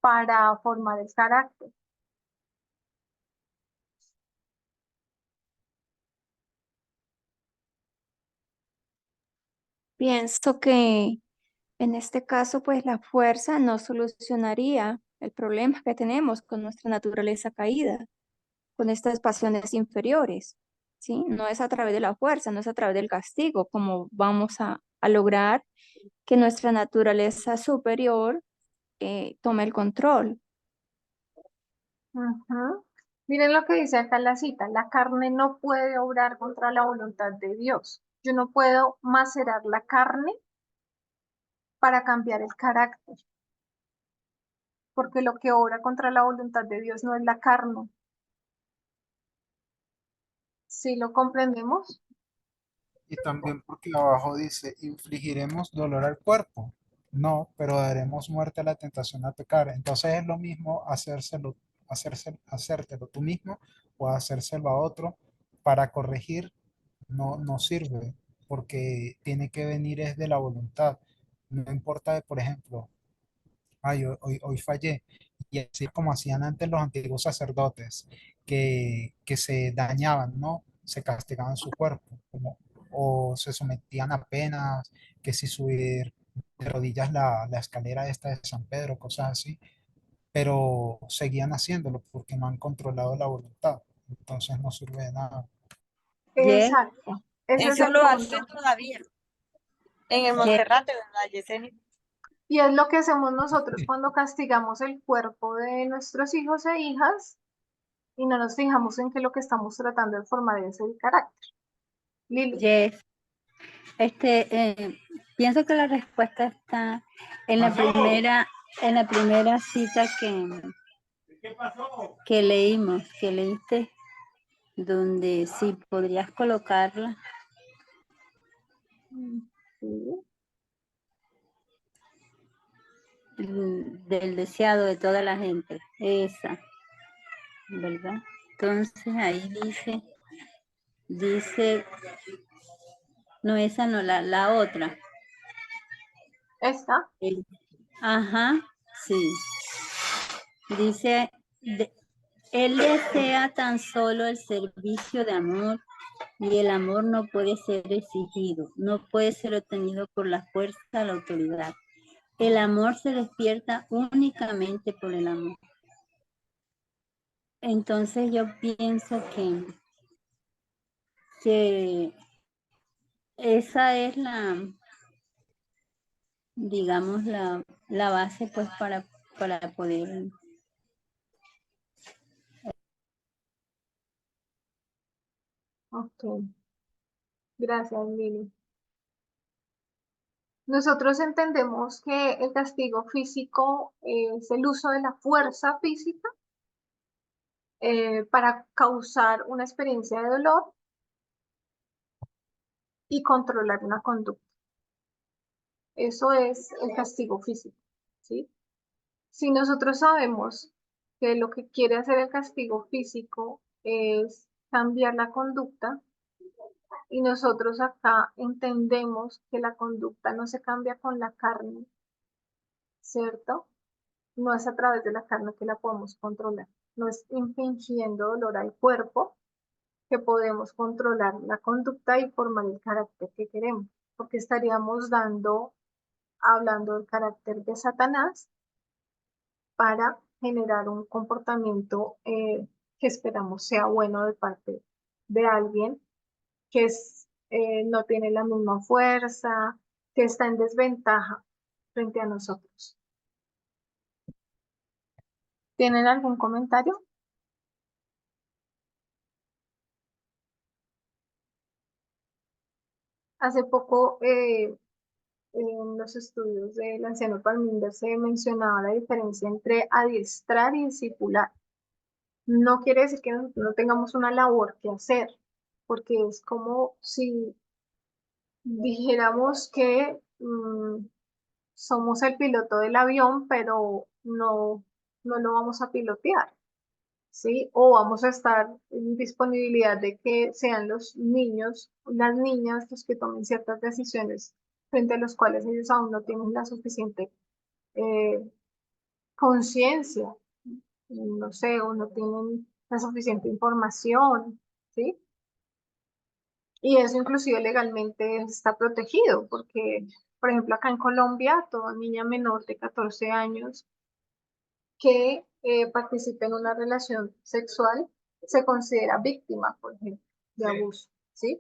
para formar el carácter. Pienso que en este caso, pues la fuerza no solucionaría el problema que tenemos con nuestra naturaleza caída, con estas pasiones inferiores, ¿sí? No es a través de la fuerza, no es a través del castigo como vamos a lograr que nuestra naturaleza superior tome el control. Ujú. Miren lo que dice acá la cita, la carne no puede obrar contra la voluntad de Dios. Yo no puedo macerar la carne para cambiar el carácter, porque lo que obra contra la voluntad de Dios no es la carne. ¿Sí lo comprendemos? Y también porque abajo dice, infligiremos dolor al cuerpo. No, pero daremos muerte a la tentación a pecar. Entonces es lo mismo hacértelo tú mismo o hacérselo a otro para corregir. No, no sirve, porque tiene que venir es de la voluntad. No importa, por ejemplo, ay, hoy fallé. Y así como hacían antes los antiguos sacerdotes, que se dañaban, ¿no? Se castigaban su cuerpo, o se sometían a penas, que si subir de rodillas la escalera esta de San Pedro, cosas así, pero seguían haciéndolo porque no han controlado la voluntad. Entonces no sirve de nada. Yes, Exacto. Ese es eso el lo punto. hacen todavía en el Yes. Monserrate, ¿verdad, Yesenia? Y es lo que hacemos nosotros cuando castigamos el cuerpo de nuestros hijos e hijas y no nos fijamos en que lo que estamos tratando de formar es el carácter. Lili. Yes. Pienso que la respuesta está en la primera cita que leímos, que leíste, donde sí podrías colocarla. Sí. Del deseado de toda la gente, esa, ¿verdad? Entonces ahí dice, no, esa no, la otra. ¿Esta? Ajá, sí. Dice, él desea tan solo el servicio de amor y el amor no puede ser exigido, no puede ser obtenido por la fuerza de la autoridad. El amor se despierta únicamente por el amor. Entonces yo pienso que esa es digamos, la base pues para poder. Ok. Gracias, Lili. Nosotros entendemos que el castigo físico es el uso de la fuerza física para causar una experiencia de dolor y controlar una conducta. Eso es el castigo físico, ¿sí? Si nosotros sabemos que lo que quiere hacer el castigo físico es cambiar la conducta, y nosotros acá entendemos que la conducta no se cambia con la carne, ¿cierto? No es a través de la carne que la podemos controlar. No es infligiendo dolor al cuerpo que podemos controlar la conducta y formar el carácter que queremos, porque estaríamos hablando del carácter de Satanás para generar un comportamiento que esperamos sea bueno de parte de alguien que no tiene la misma fuerza, que está en desventaja frente a nosotros. ¿Tienen algún comentario? Hace poco en los estudios del anciano Palminder se mencionaba la diferencia entre adiestrar y discipular. No quiere decir que nosotros no tengamos una labor que hacer, porque es como si dijéramos que somos el piloto del avión, pero no lo vamos a pilotear, ¿sí? O vamos a estar en disponibilidad de que sean los niños, las niñas, los que tomen ciertas decisiones frente a los cuales ellos aún no tienen la suficiente eh, conciencia, no sé, o no tienen la suficiente información, ¿sí? Y eso inclusive legalmente está protegido, porque, por ejemplo, acá en Colombia, toda niña menor de 14 años que participe en una relación sexual se considera víctima, por ejemplo, de abuso, ¿sí?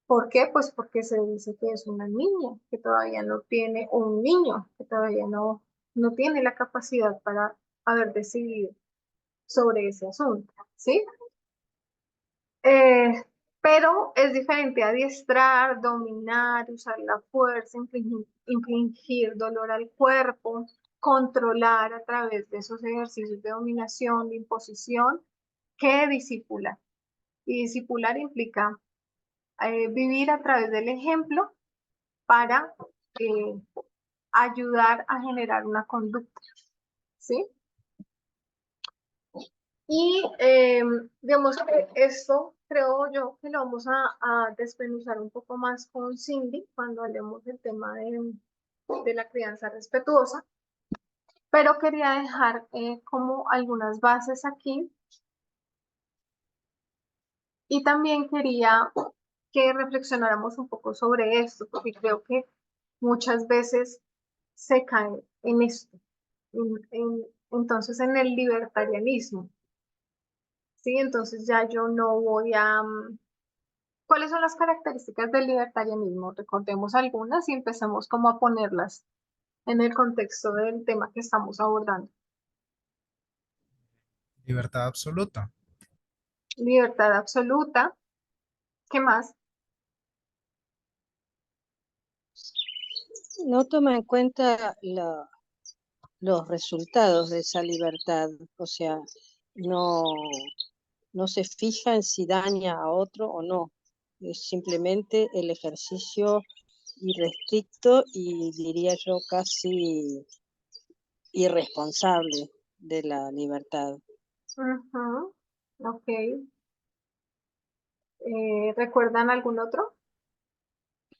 ¿Por qué? Pues porque se dice que es una niña que todavía no tiene, o un niño que todavía no tiene la capacidad para haber decidido sobre ese asunto, ¿sí? Pero es diferente adiestrar, dominar, usar la fuerza, infligir dolor al cuerpo, controlar a través de esos ejercicios de dominación, de imposición, que disipular. Y disipular implica vivir a través del ejemplo para ayudar a generar una conducta, ¿sí? Y digamos que esto creo yo que lo vamos a desmenuzar un poco más con Cindy cuando hablemos del tema de la crianza respetuosa, pero quería dejar como algunas bases aquí y también quería que reflexionáramos un poco sobre esto, porque creo que muchas veces se cae en esto, entonces en el libertarianismo, ¿sí? Entonces ya yo no voy a... ¿Cuáles son las características del libertarianismo? Recordemos algunas y empecemos como a ponerlas en el contexto del tema que estamos abordando. Libertad absoluta. Libertad absoluta. ¿Qué más? No toma en cuenta los resultados de esa libertad, o sea, no, no se fija en si daña a otro o no, es simplemente el ejercicio irrestricto y diría yo casi irresponsable de la libertad. Ujú, ok. ¿Recuerdan algún otro?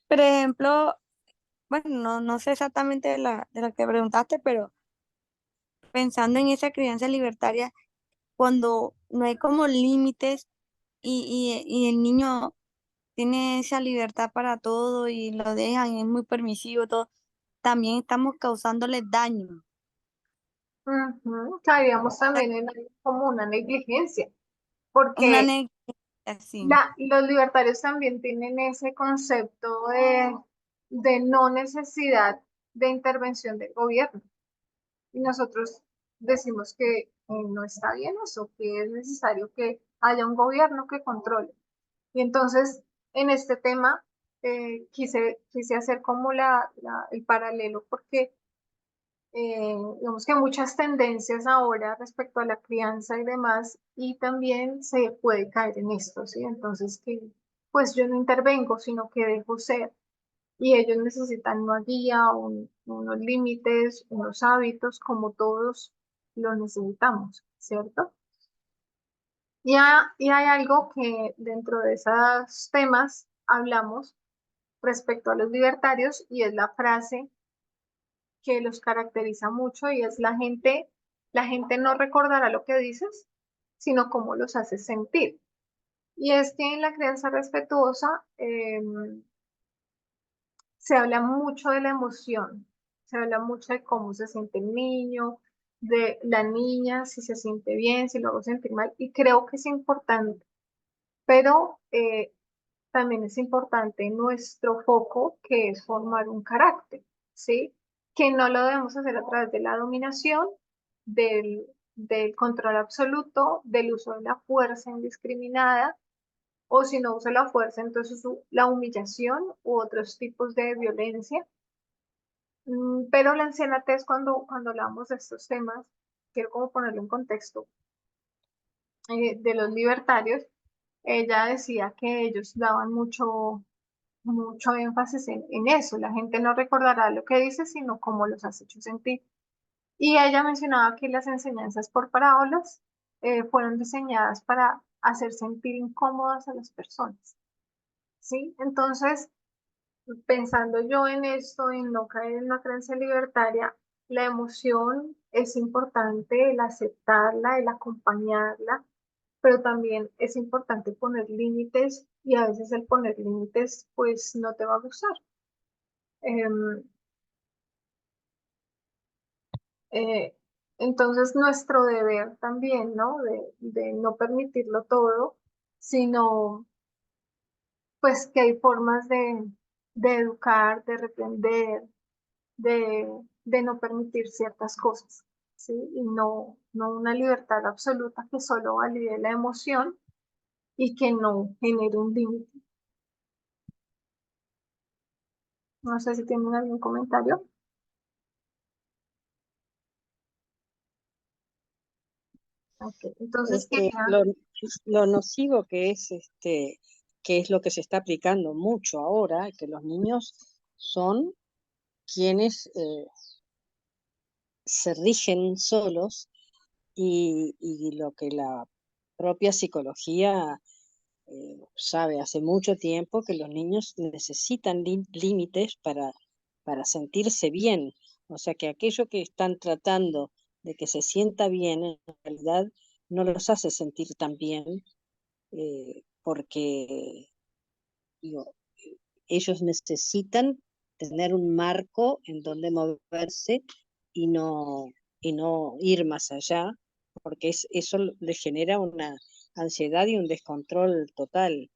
Por ejemplo, bueno, no sé exactamente de la que preguntaste, pero pensando en esa crianza libertaria, cuando no hay como límites y el niño tiene esa libertad para todo y lo dejan, es muy permisivo, todo, también estamos causándoles daño. Ujú, caeríamos también en algo como una negligencia, Una porque negligencia, sí. los libertarios también tienen ese concepto de no necesidad de intervención del gobierno. Y nosotros decimos que no está bien eso, que es necesario que haya un gobierno que controle. Y entonces, en este tema, quise hacer como el paralelo, porque digamos que hay muchas tendencias ahora respecto a la crianza y demás, y también se puede caer en esto, ¿sí? Entonces, que pues yo no intervengo, sino que dejo ser, y ellos necesitan una guía, unos límites, unos hábitos, como todos lo necesitamos, ¿cierto? Y hay algo que dentro de esos temas hablamos respecto a los libertarios, y es la frase que los caracteriza mucho, y es la gente no recordará lo que dices, sino cómo los haces sentir. Y es que en la crianza respetuosa se habla mucho de la emoción, se habla mucho de cómo se siente el niño, de la niña, si se siente bien, si lo hago sentir mal, y creo que es importante, pero también es importante nuestro foco, que es formar un carácter, ¿sí? Que no lo debemos hacer a través de la dominación, del, del control absoluto, del uso de la fuerza indiscriminada, o si no usa la fuerza, entonces la humillación u otros tipos de violencia. Pero la ancianatez, cuando hablamos de estos temas, quiero como ponerlo en contexto, de los libertarios, ella decía que ellos daban mucho énfasis en eso. La gente no recordará lo que dice, sino cómo los has hecho sentir. Y ella mencionaba que las enseñanzas por parábolas fueron diseñadas para hacer sentir incómodas a las personas, ¿sí? Entonces, pensando yo en esto, en no caer en una creencia libertaria, la emoción es importante, el aceptarla, el acompañarla, pero también es importante poner límites, y a veces el poner límites pues no te va a gustar. Em, eh, entonces nuestro deber también, ¿no? De no permitirlo todo, sino pues que hay formas de educar, de reprender, de no permitir ciertas cosas. ¿sí? Y no una libertad absoluta que solo valide la emoción y que no genere un límite. No sé si tienen algún comentario. Ok, entonces quería... Lo nocivo que es lo que se está aplicando mucho ahora, que los niños son quienes se rigen solos y lo que la propia psicología sabe hace mucho tiempo, que los niños necesitan límites para sentirse bien. O sea que aquello que están tratando de que se sienta bien, en realidad no los hace sentir tan bien, porque digo, ellos necesitan tener un marco en donde moverse y no, y no ir más allá, porque eso les genera una ansiedad y un descontrol total.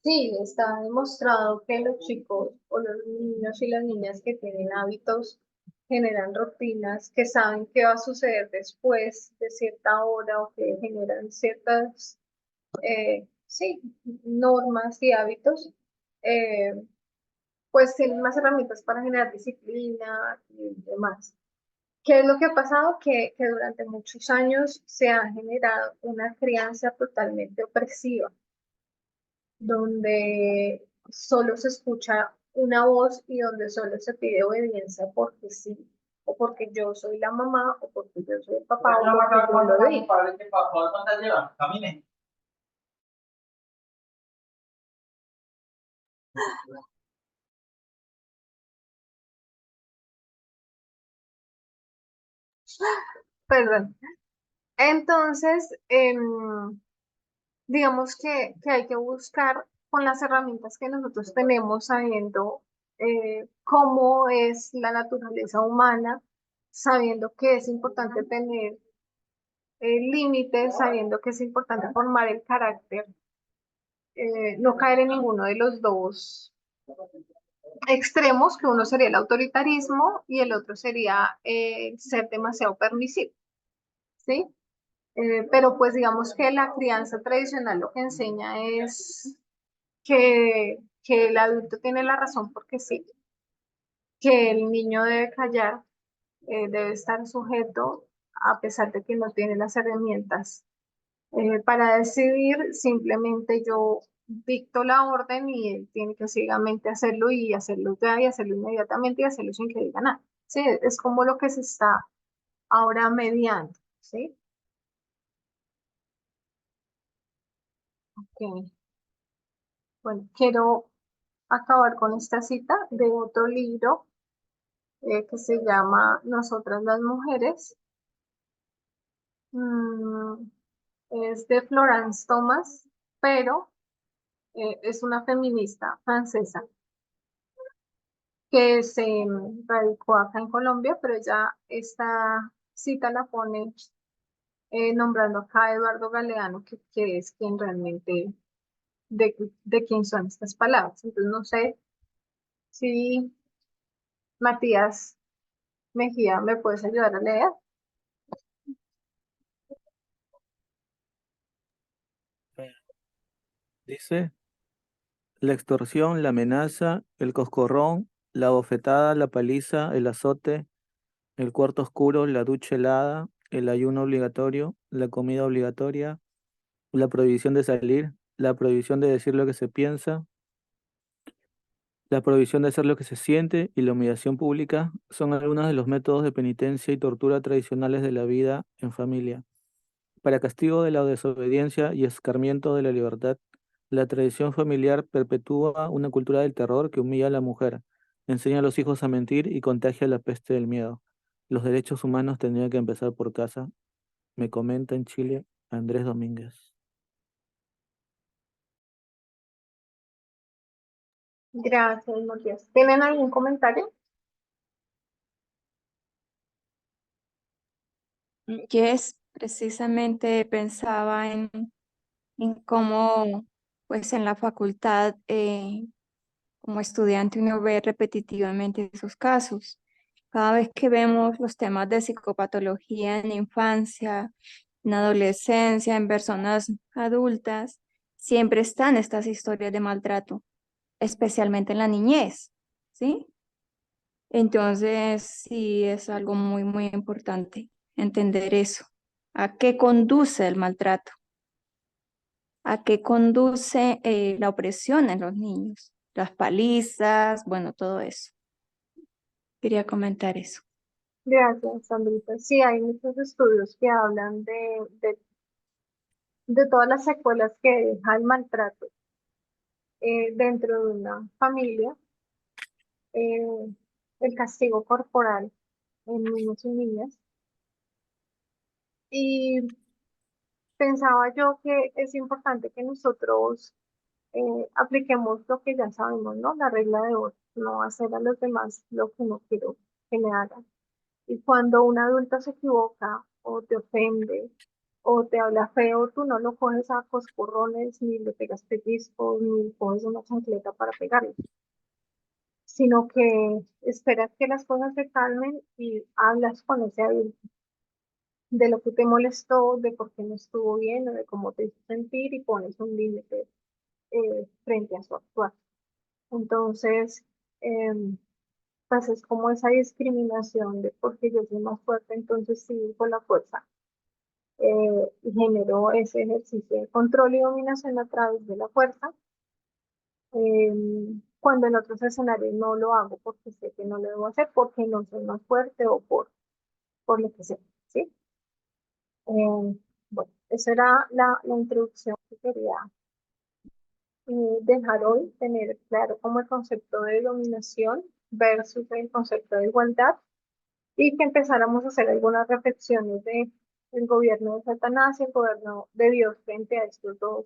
Sí, está demostrado que los chicos o los niños y las niñas que tienen hábitos generan rutinas, que saben qué va a suceder después de cierta hora o que generan ciertas, sí, normas y hábitos, eh, pues tienen más herramientas para generar disciplina y demás. ¿Qué es lo que ha pasado? Que durante muchos años se ha generado una crianza totalmente opresiva donde solo se escucha una voz y donde solo se pide obediencia porque sí, o porque yo soy la mamá, o porque yo soy el papá, o porque yo lo digo. Perdón. Entonces, digamos que hay que buscar con las herramientas que nosotros tenemos, sabiendo cómo es la naturaleza humana, sabiendo que es importante tener límites, sabiendo que es importante formar el carácter, no caer en ninguno de los dos extremos, que uno sería el autoritarismo y el otro sería ser demasiado permisivo, ¿sí? Pero pues digamos que la crianza tradicional lo que enseña es que el adulto tiene la razón porque sí, que el niño debe callar, debe estar sujeto a pesar de que no tiene las herramientas para decidir. Simplemente yo dicto la orden y él tiene que ciegamente hacerlo y hacerlo ya y hacerlo inmediatamente y hacerlo sin que diga nada. Sí, es como lo que se está ahora mediando, ¿sí? Ok. Bueno, quiero acabar con esta cita de otro libro que se llama Nosotras las Mujeres. Mm, es de Florence Thomas, pero es una feminista francesa que se radicó acá en Colombia, pero ya esta cita la pone nombrando acá a Eduardo Galeano, que es quien realmente, de quién son estas palabras. Entonces, no sé si Matías Mejía me puedes ayudar a leer. Dice, la extorsión, la amenaza, el coscorrón, la bofetada, la paliza, el azote, el cuarto oscuro, la ducha helada, el ayuno obligatorio, la comida obligatoria, la prohibición de salir, la prohibición de decir lo que se piensa, la prohibición de hacer lo que se siente y la humillación pública son algunos de los métodos de penitencia y tortura tradicionales de la vida en familia. Para castigo de la desobediencia y escarmiento de la libertad, la tradición familiar perpetúa una cultura del terror que humilla a la mujer, enseña a los hijos a mentir y contagia la peste del miedo. Los derechos humanos tendrían que empezar por casa, me comenta en Chile Andrés Domínguez. Gracias, Matías. ¿Tienen algún comentario? Yes, precisamente pensaba en cómo, pues en la facultad, como estudiante, uno ve repetitivamente esos casos. Cada vez que vemos los temas de psicopatología en infancia, en adolescencia, en personas adultas, siempre están estas historias de maltrato, especialmente en la niñez, ¿sí? Entonces, sí es algo muy, muy importante entender eso. ¿A qué conduce el maltrato? ¿A qué conduce la opresión en los niños? Las palizas, bueno, todo eso. Quería comentar eso. Gracias, Sandrita. Sí, hay muchos estudios que hablan de todas las secuelas que deja el maltrato dentro de una familia, eh, el castigo corporal en niños y niñas. Y pensaba yo que es importante que nosotros apliquemos lo que ya sabemos, ¿no? La regla de oro, no hacer a los demás lo que no quiero que me hagan. Y cuando un adulto se equivoca o te ofende o te habla feo, tú no lo coges a coscorrones, ni le pegas pellizcos, ni coges una chancleta para pegarle, sino que esperas que las cosas se calmen y hablas con ese adulto de lo que te molestó, de por qué no estuvo bien o de cómo te hizo sentir y pones un límite frente a su actuar. Entonces, em, pues es como esa discriminación de porque yo soy más fuerte, entonces sí con la fuerza. Y generó ese ejercicio de control y dominación a través de la fuerza, cuando en otros escenarios no lo hago porque sé que no lo debo hacer, porque no soy más fuerte o por lo que sea, ¿sí? Bueno, esa era la introducción que quería dejar hoy, tener claro como el concepto de dominación versus el concepto de igualdad y que empezáramos a hacer algunas reflexiones de el gobierno de Satanás y el gobierno de Dios frente a estos dos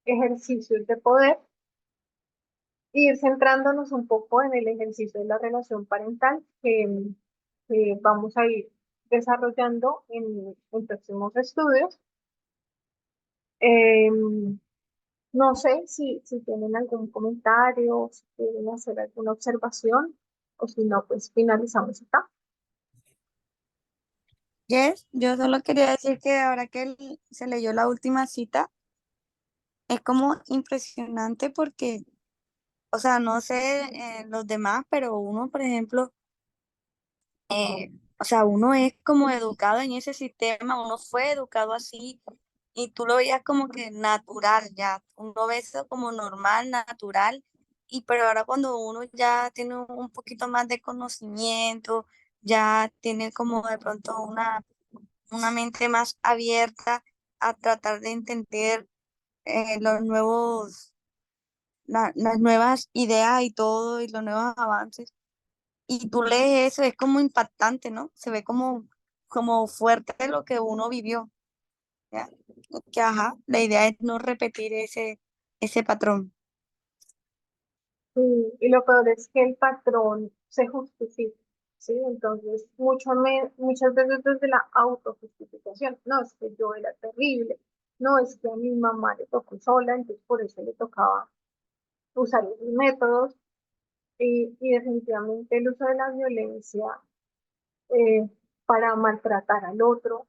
ejercicios de poder, e ir centrándonos un poco en el ejercicio de la relación parental que vamos a ir desarrollando en próximos estudios. No sé si tienen algún comentario, si quieren hacer alguna observación, o si no, pues finalizamos acá. Yes, yo solo quería decir que ahora que se leyó la última cita, es como impresionante porque, o sea, no sé los demás, pero uno, por ejemplo, o sea, uno es como educado en ese sistema, uno fue educado así y tú lo veías como que natural ya, uno ve eso como normal, natural, y pero ahora cuando uno ya tiene un poquito más de conocimiento, ya tiene como de pronto una mente más abierta a tratar de entender los nuevos, las nuevas ideas y todo, y los nuevos avances. Y tú lees eso, es como impactante, ¿no? Se ve como fuerte lo que uno vivió, ¿ya? Que, ajá, la idea es no repetir ese patrón. Y lo peor es que el patrón se justifica, ¿sí? Entonces, muchas veces desde la autojustificación, no, es que yo era terrible, no, es que a mi mamá le tocó sola, entonces por eso le tocaba usar esos métodos, y definitivamente el uso de la violencia eh, para maltratar al otro,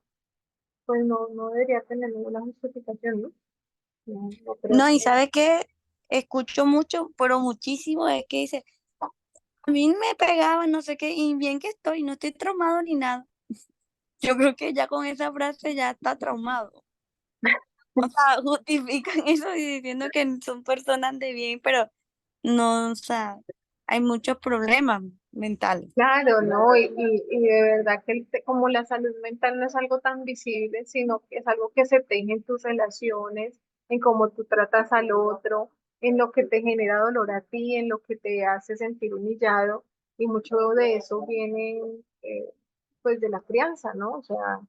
pues no debería tener ninguna justificación, ¿no? No creo No, y que... sabes que escucho mucho, pero muchísimo, es que dice, a mí me pegaban, no sé qué, y bien que estoy, no estoy traumado ni nada. Yo creo que ya con esa frase ya está traumado. O sea, justifican eso y diciendo que son personas de bien, pero no, o sea, hay muchos problemas mentales. Claro, ¿no? Y de verdad que como la salud mental no es algo tan visible, sino que es algo que se teje en tus relaciones, en cómo tú tratas al otro, en lo que te genera dolor a ti, en lo que te hace sentir humillado, y mucho de eso viene pues de la crianza, ¿no? O sea,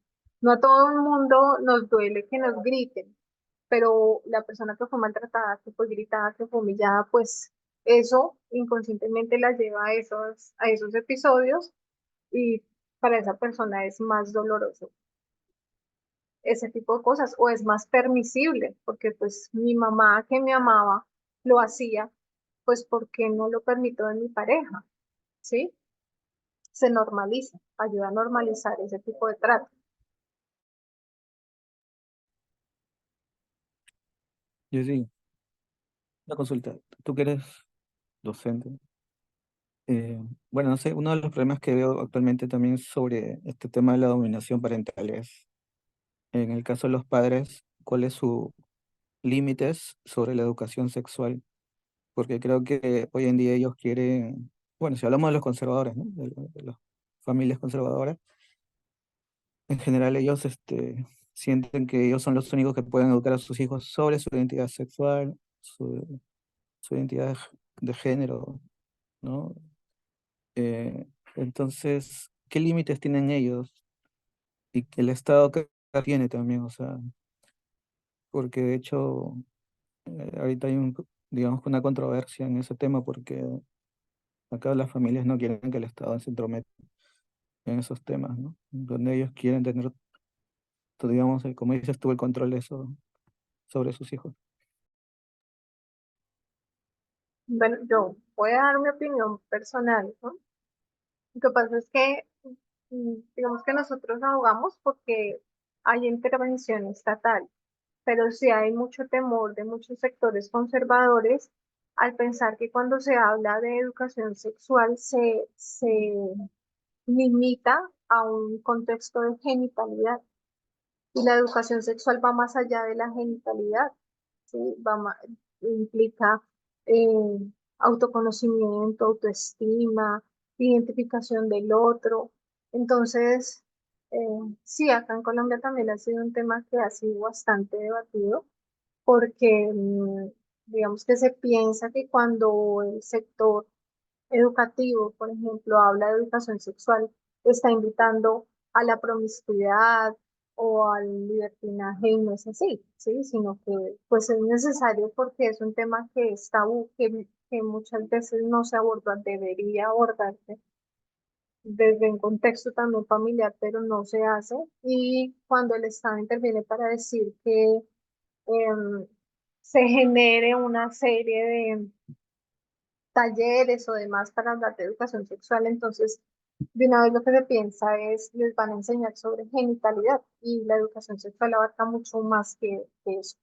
no a todo el mundo nos duele que nos griten, pero la persona que fue maltratada, que fue gritada, que fue humillada, pues eso inconscientemente la lleva a esos episodios, y para esa persona es más doloroso ese tipo de cosas o es más permisible, porque pues mi mamá que me amaba lo hacía, pues ¿por qué no lo permito en mi pareja? ¿Sí? se normaliza, ayuda a normalizar ese tipo de trato. Yo sí, una consulta. Tú que eres docente. Bueno, no sé, uno de los problemas que veo actualmente también sobre este tema de la dominación parental es, en el caso de los padres, cuáles sus límites sobre la educación sexual, porque creo que hoy en día ellos quieren, bueno, si hablamos de los conservadores, ¿no? De las familias conservadoras, en general ellos sienten que ellos son los únicos que pueden educar a sus hijos sobre su identidad sexual, su identidad de género, ¿no? Entonces, ¿qué límites tienen ellos? Y que el Estado que tiene también, o sea, porque de hecho ahorita hay digamos que una controversia en ese tema porque acá las familias no quieren que el Estado se entrometa en esos temas, ¿no? Donde ellos quieren tener, digamos, como dices tú, el control de eso sobre sus hijos. Bueno, yo voy a dar mi opinión personal, ¿no? Lo que pasa es que, digamos que nosotros abogamos porque hay intervención estatal, pero sí hay mucho temor de muchos sectores conservadores al pensar que cuando se habla de educación sexual se limita a un contexto de genitalidad. Y la educación sexual va más allá de la genitalidad, ¿sí? Implica eh, autoconocimiento, autoestima, identificación del otro. Entonces, eh, sí, acá en Colombia también ha sido un tema que ha sido bastante debatido porque digamos que se piensa que cuando el sector educativo, por ejemplo, habla de educación sexual, está invitando a la promiscuidad o al libertinaje y no es así, ¿sí? Sino que pues es necesario porque es un tema que es tabú, que muchas veces no se aborda, debería abordarse desde un contexto también familiar, pero no se hace. Y cuando el Estado interviene para decir que se genere una serie de talleres o demás para hablar de educación sexual, entonces de una vez lo que se piensa es les van a enseñar sobre genitalidad y la educación sexual abarca mucho más que eso.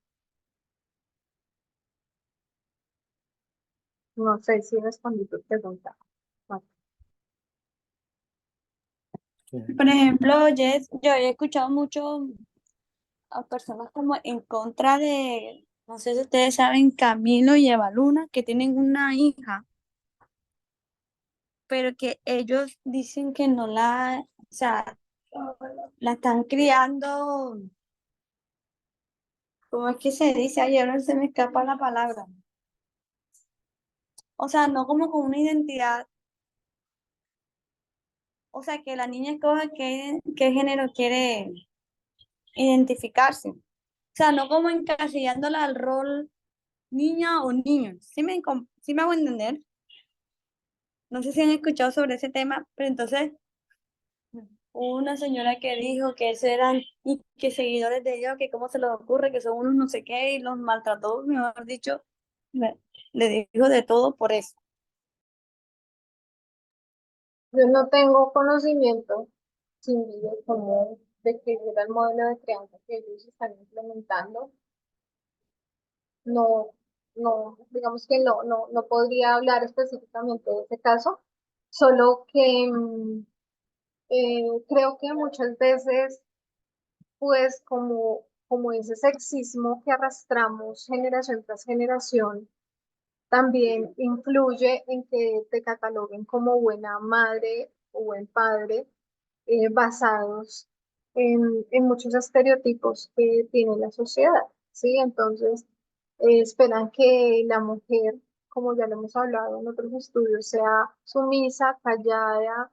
No sé si respondí tu pregunta. Bueno, Por ejemplo, Jess, yo he escuchado mucho a personas como en contra de, no sé si ustedes saben, Camilo y Eva Luna, que tienen una hija, pero que ellos dicen que no la, o sea, la están criando, ¿cómo es que se dice? Ayer no se me escapa la palabra. O sea, no como con una identidad, o sea, que la niña escoja qué género quiere identificarse. O sea, no como encasillándola al rol niña o niño. ¿Sí me hago entender? No sé si han escuchado sobre ese tema, pero entonces hubo una señora que dijo que esos eran y que seguidores de ellos, que cómo se les ocurre, que son unos no sé qué, y los maltrató, mejor dicho, le, le dijo de todo por eso. yo no tengo conocimiento sin duda como de que era el modelo de crianza que ellos están implementando. No, no, digamos que no podría hablar específicamente de ese caso, solo que creo que muchas veces, pues como ese sexismo que arrastramos generación tras generación, también influye en que te cataloguen como buena madre o buen padre, basados en muchos estereotipos que tiene la sociedad, ¿sí? Entonces, esperan que la mujer, como ya lo hemos hablado en otros estudios, sea sumisa, callada,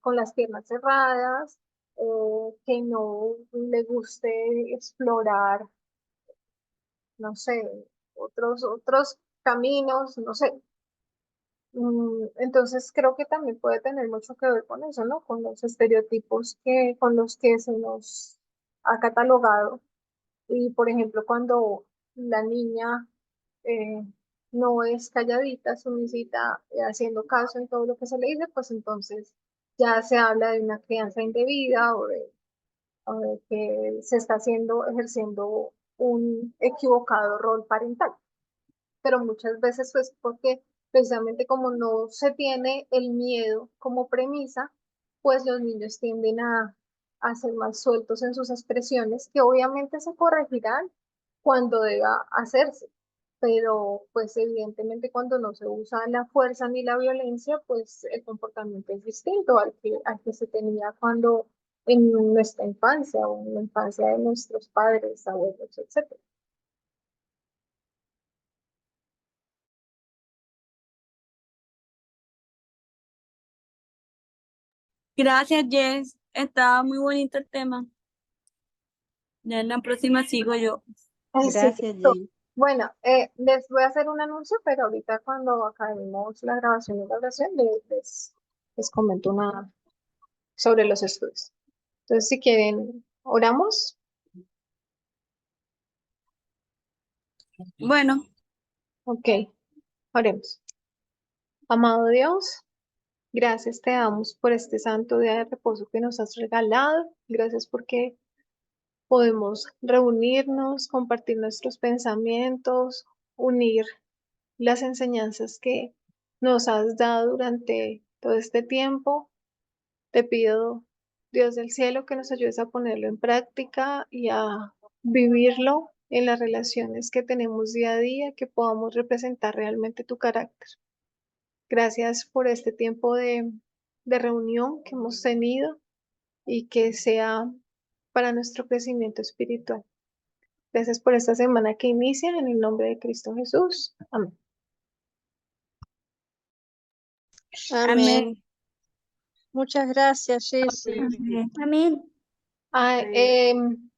con las piernas cerradas, que no le guste explorar, no sé, otros caminos, no sé. Entonces creo que también puede tener mucho que ver con eso, ¿no? Con los estereotipos con los que se nos ha catalogado. Y por ejemplo, cuando la niña eh, no es calladita, sumisita, haciendo caso en todo lo que se le dice, pues entonces ya se habla de una crianza indebida o de que se está ejerciendo un equivocado rol parental. Pero muchas veces pues porque precisamente como no se tiene el miedo como premisa, pues los niños tienden a ser más sueltos en sus expresiones, que obviamente se corregirán cuando deba hacerse. Pero pues evidentemente cuando no se usa la fuerza ni la violencia, pues el comportamiento es distinto al que se tenía cuando en nuestra infancia o en la infancia de nuestros padres, abuelos, etcétera. Gracias, Jess. Estaba muy bonito el tema. Ya en la próxima sigo yo. Ay, sí, Gracias, listo. Jay. Bueno, les voy a hacer un anuncio, pero ahorita cuando acabemos la grabación y la oración les comento una sobre los estudios. Entonces, si quieren, oramos. Bueno, Ok, oremos. Amado Dios, gracias te damos por este santo día de reposo que nos has regalado. Gracias porque podemos reunirnos, compartir nuestros pensamientos, unir las enseñanzas que nos has dado durante todo este tiempo. Te pido, Dios del cielo, que nos ayudes a ponerlo en práctica y a vivirlo en las relaciones que tenemos día a día, que podamos representar realmente tu carácter. Gracias por este tiempo de reunión que hemos tenido y que sea para nuestro crecimiento espiritual. Gracias por esta semana que inicia en el nombre de Cristo Jesús. Amén. Amén. Muchas gracias, Jessy. Amén. Amén.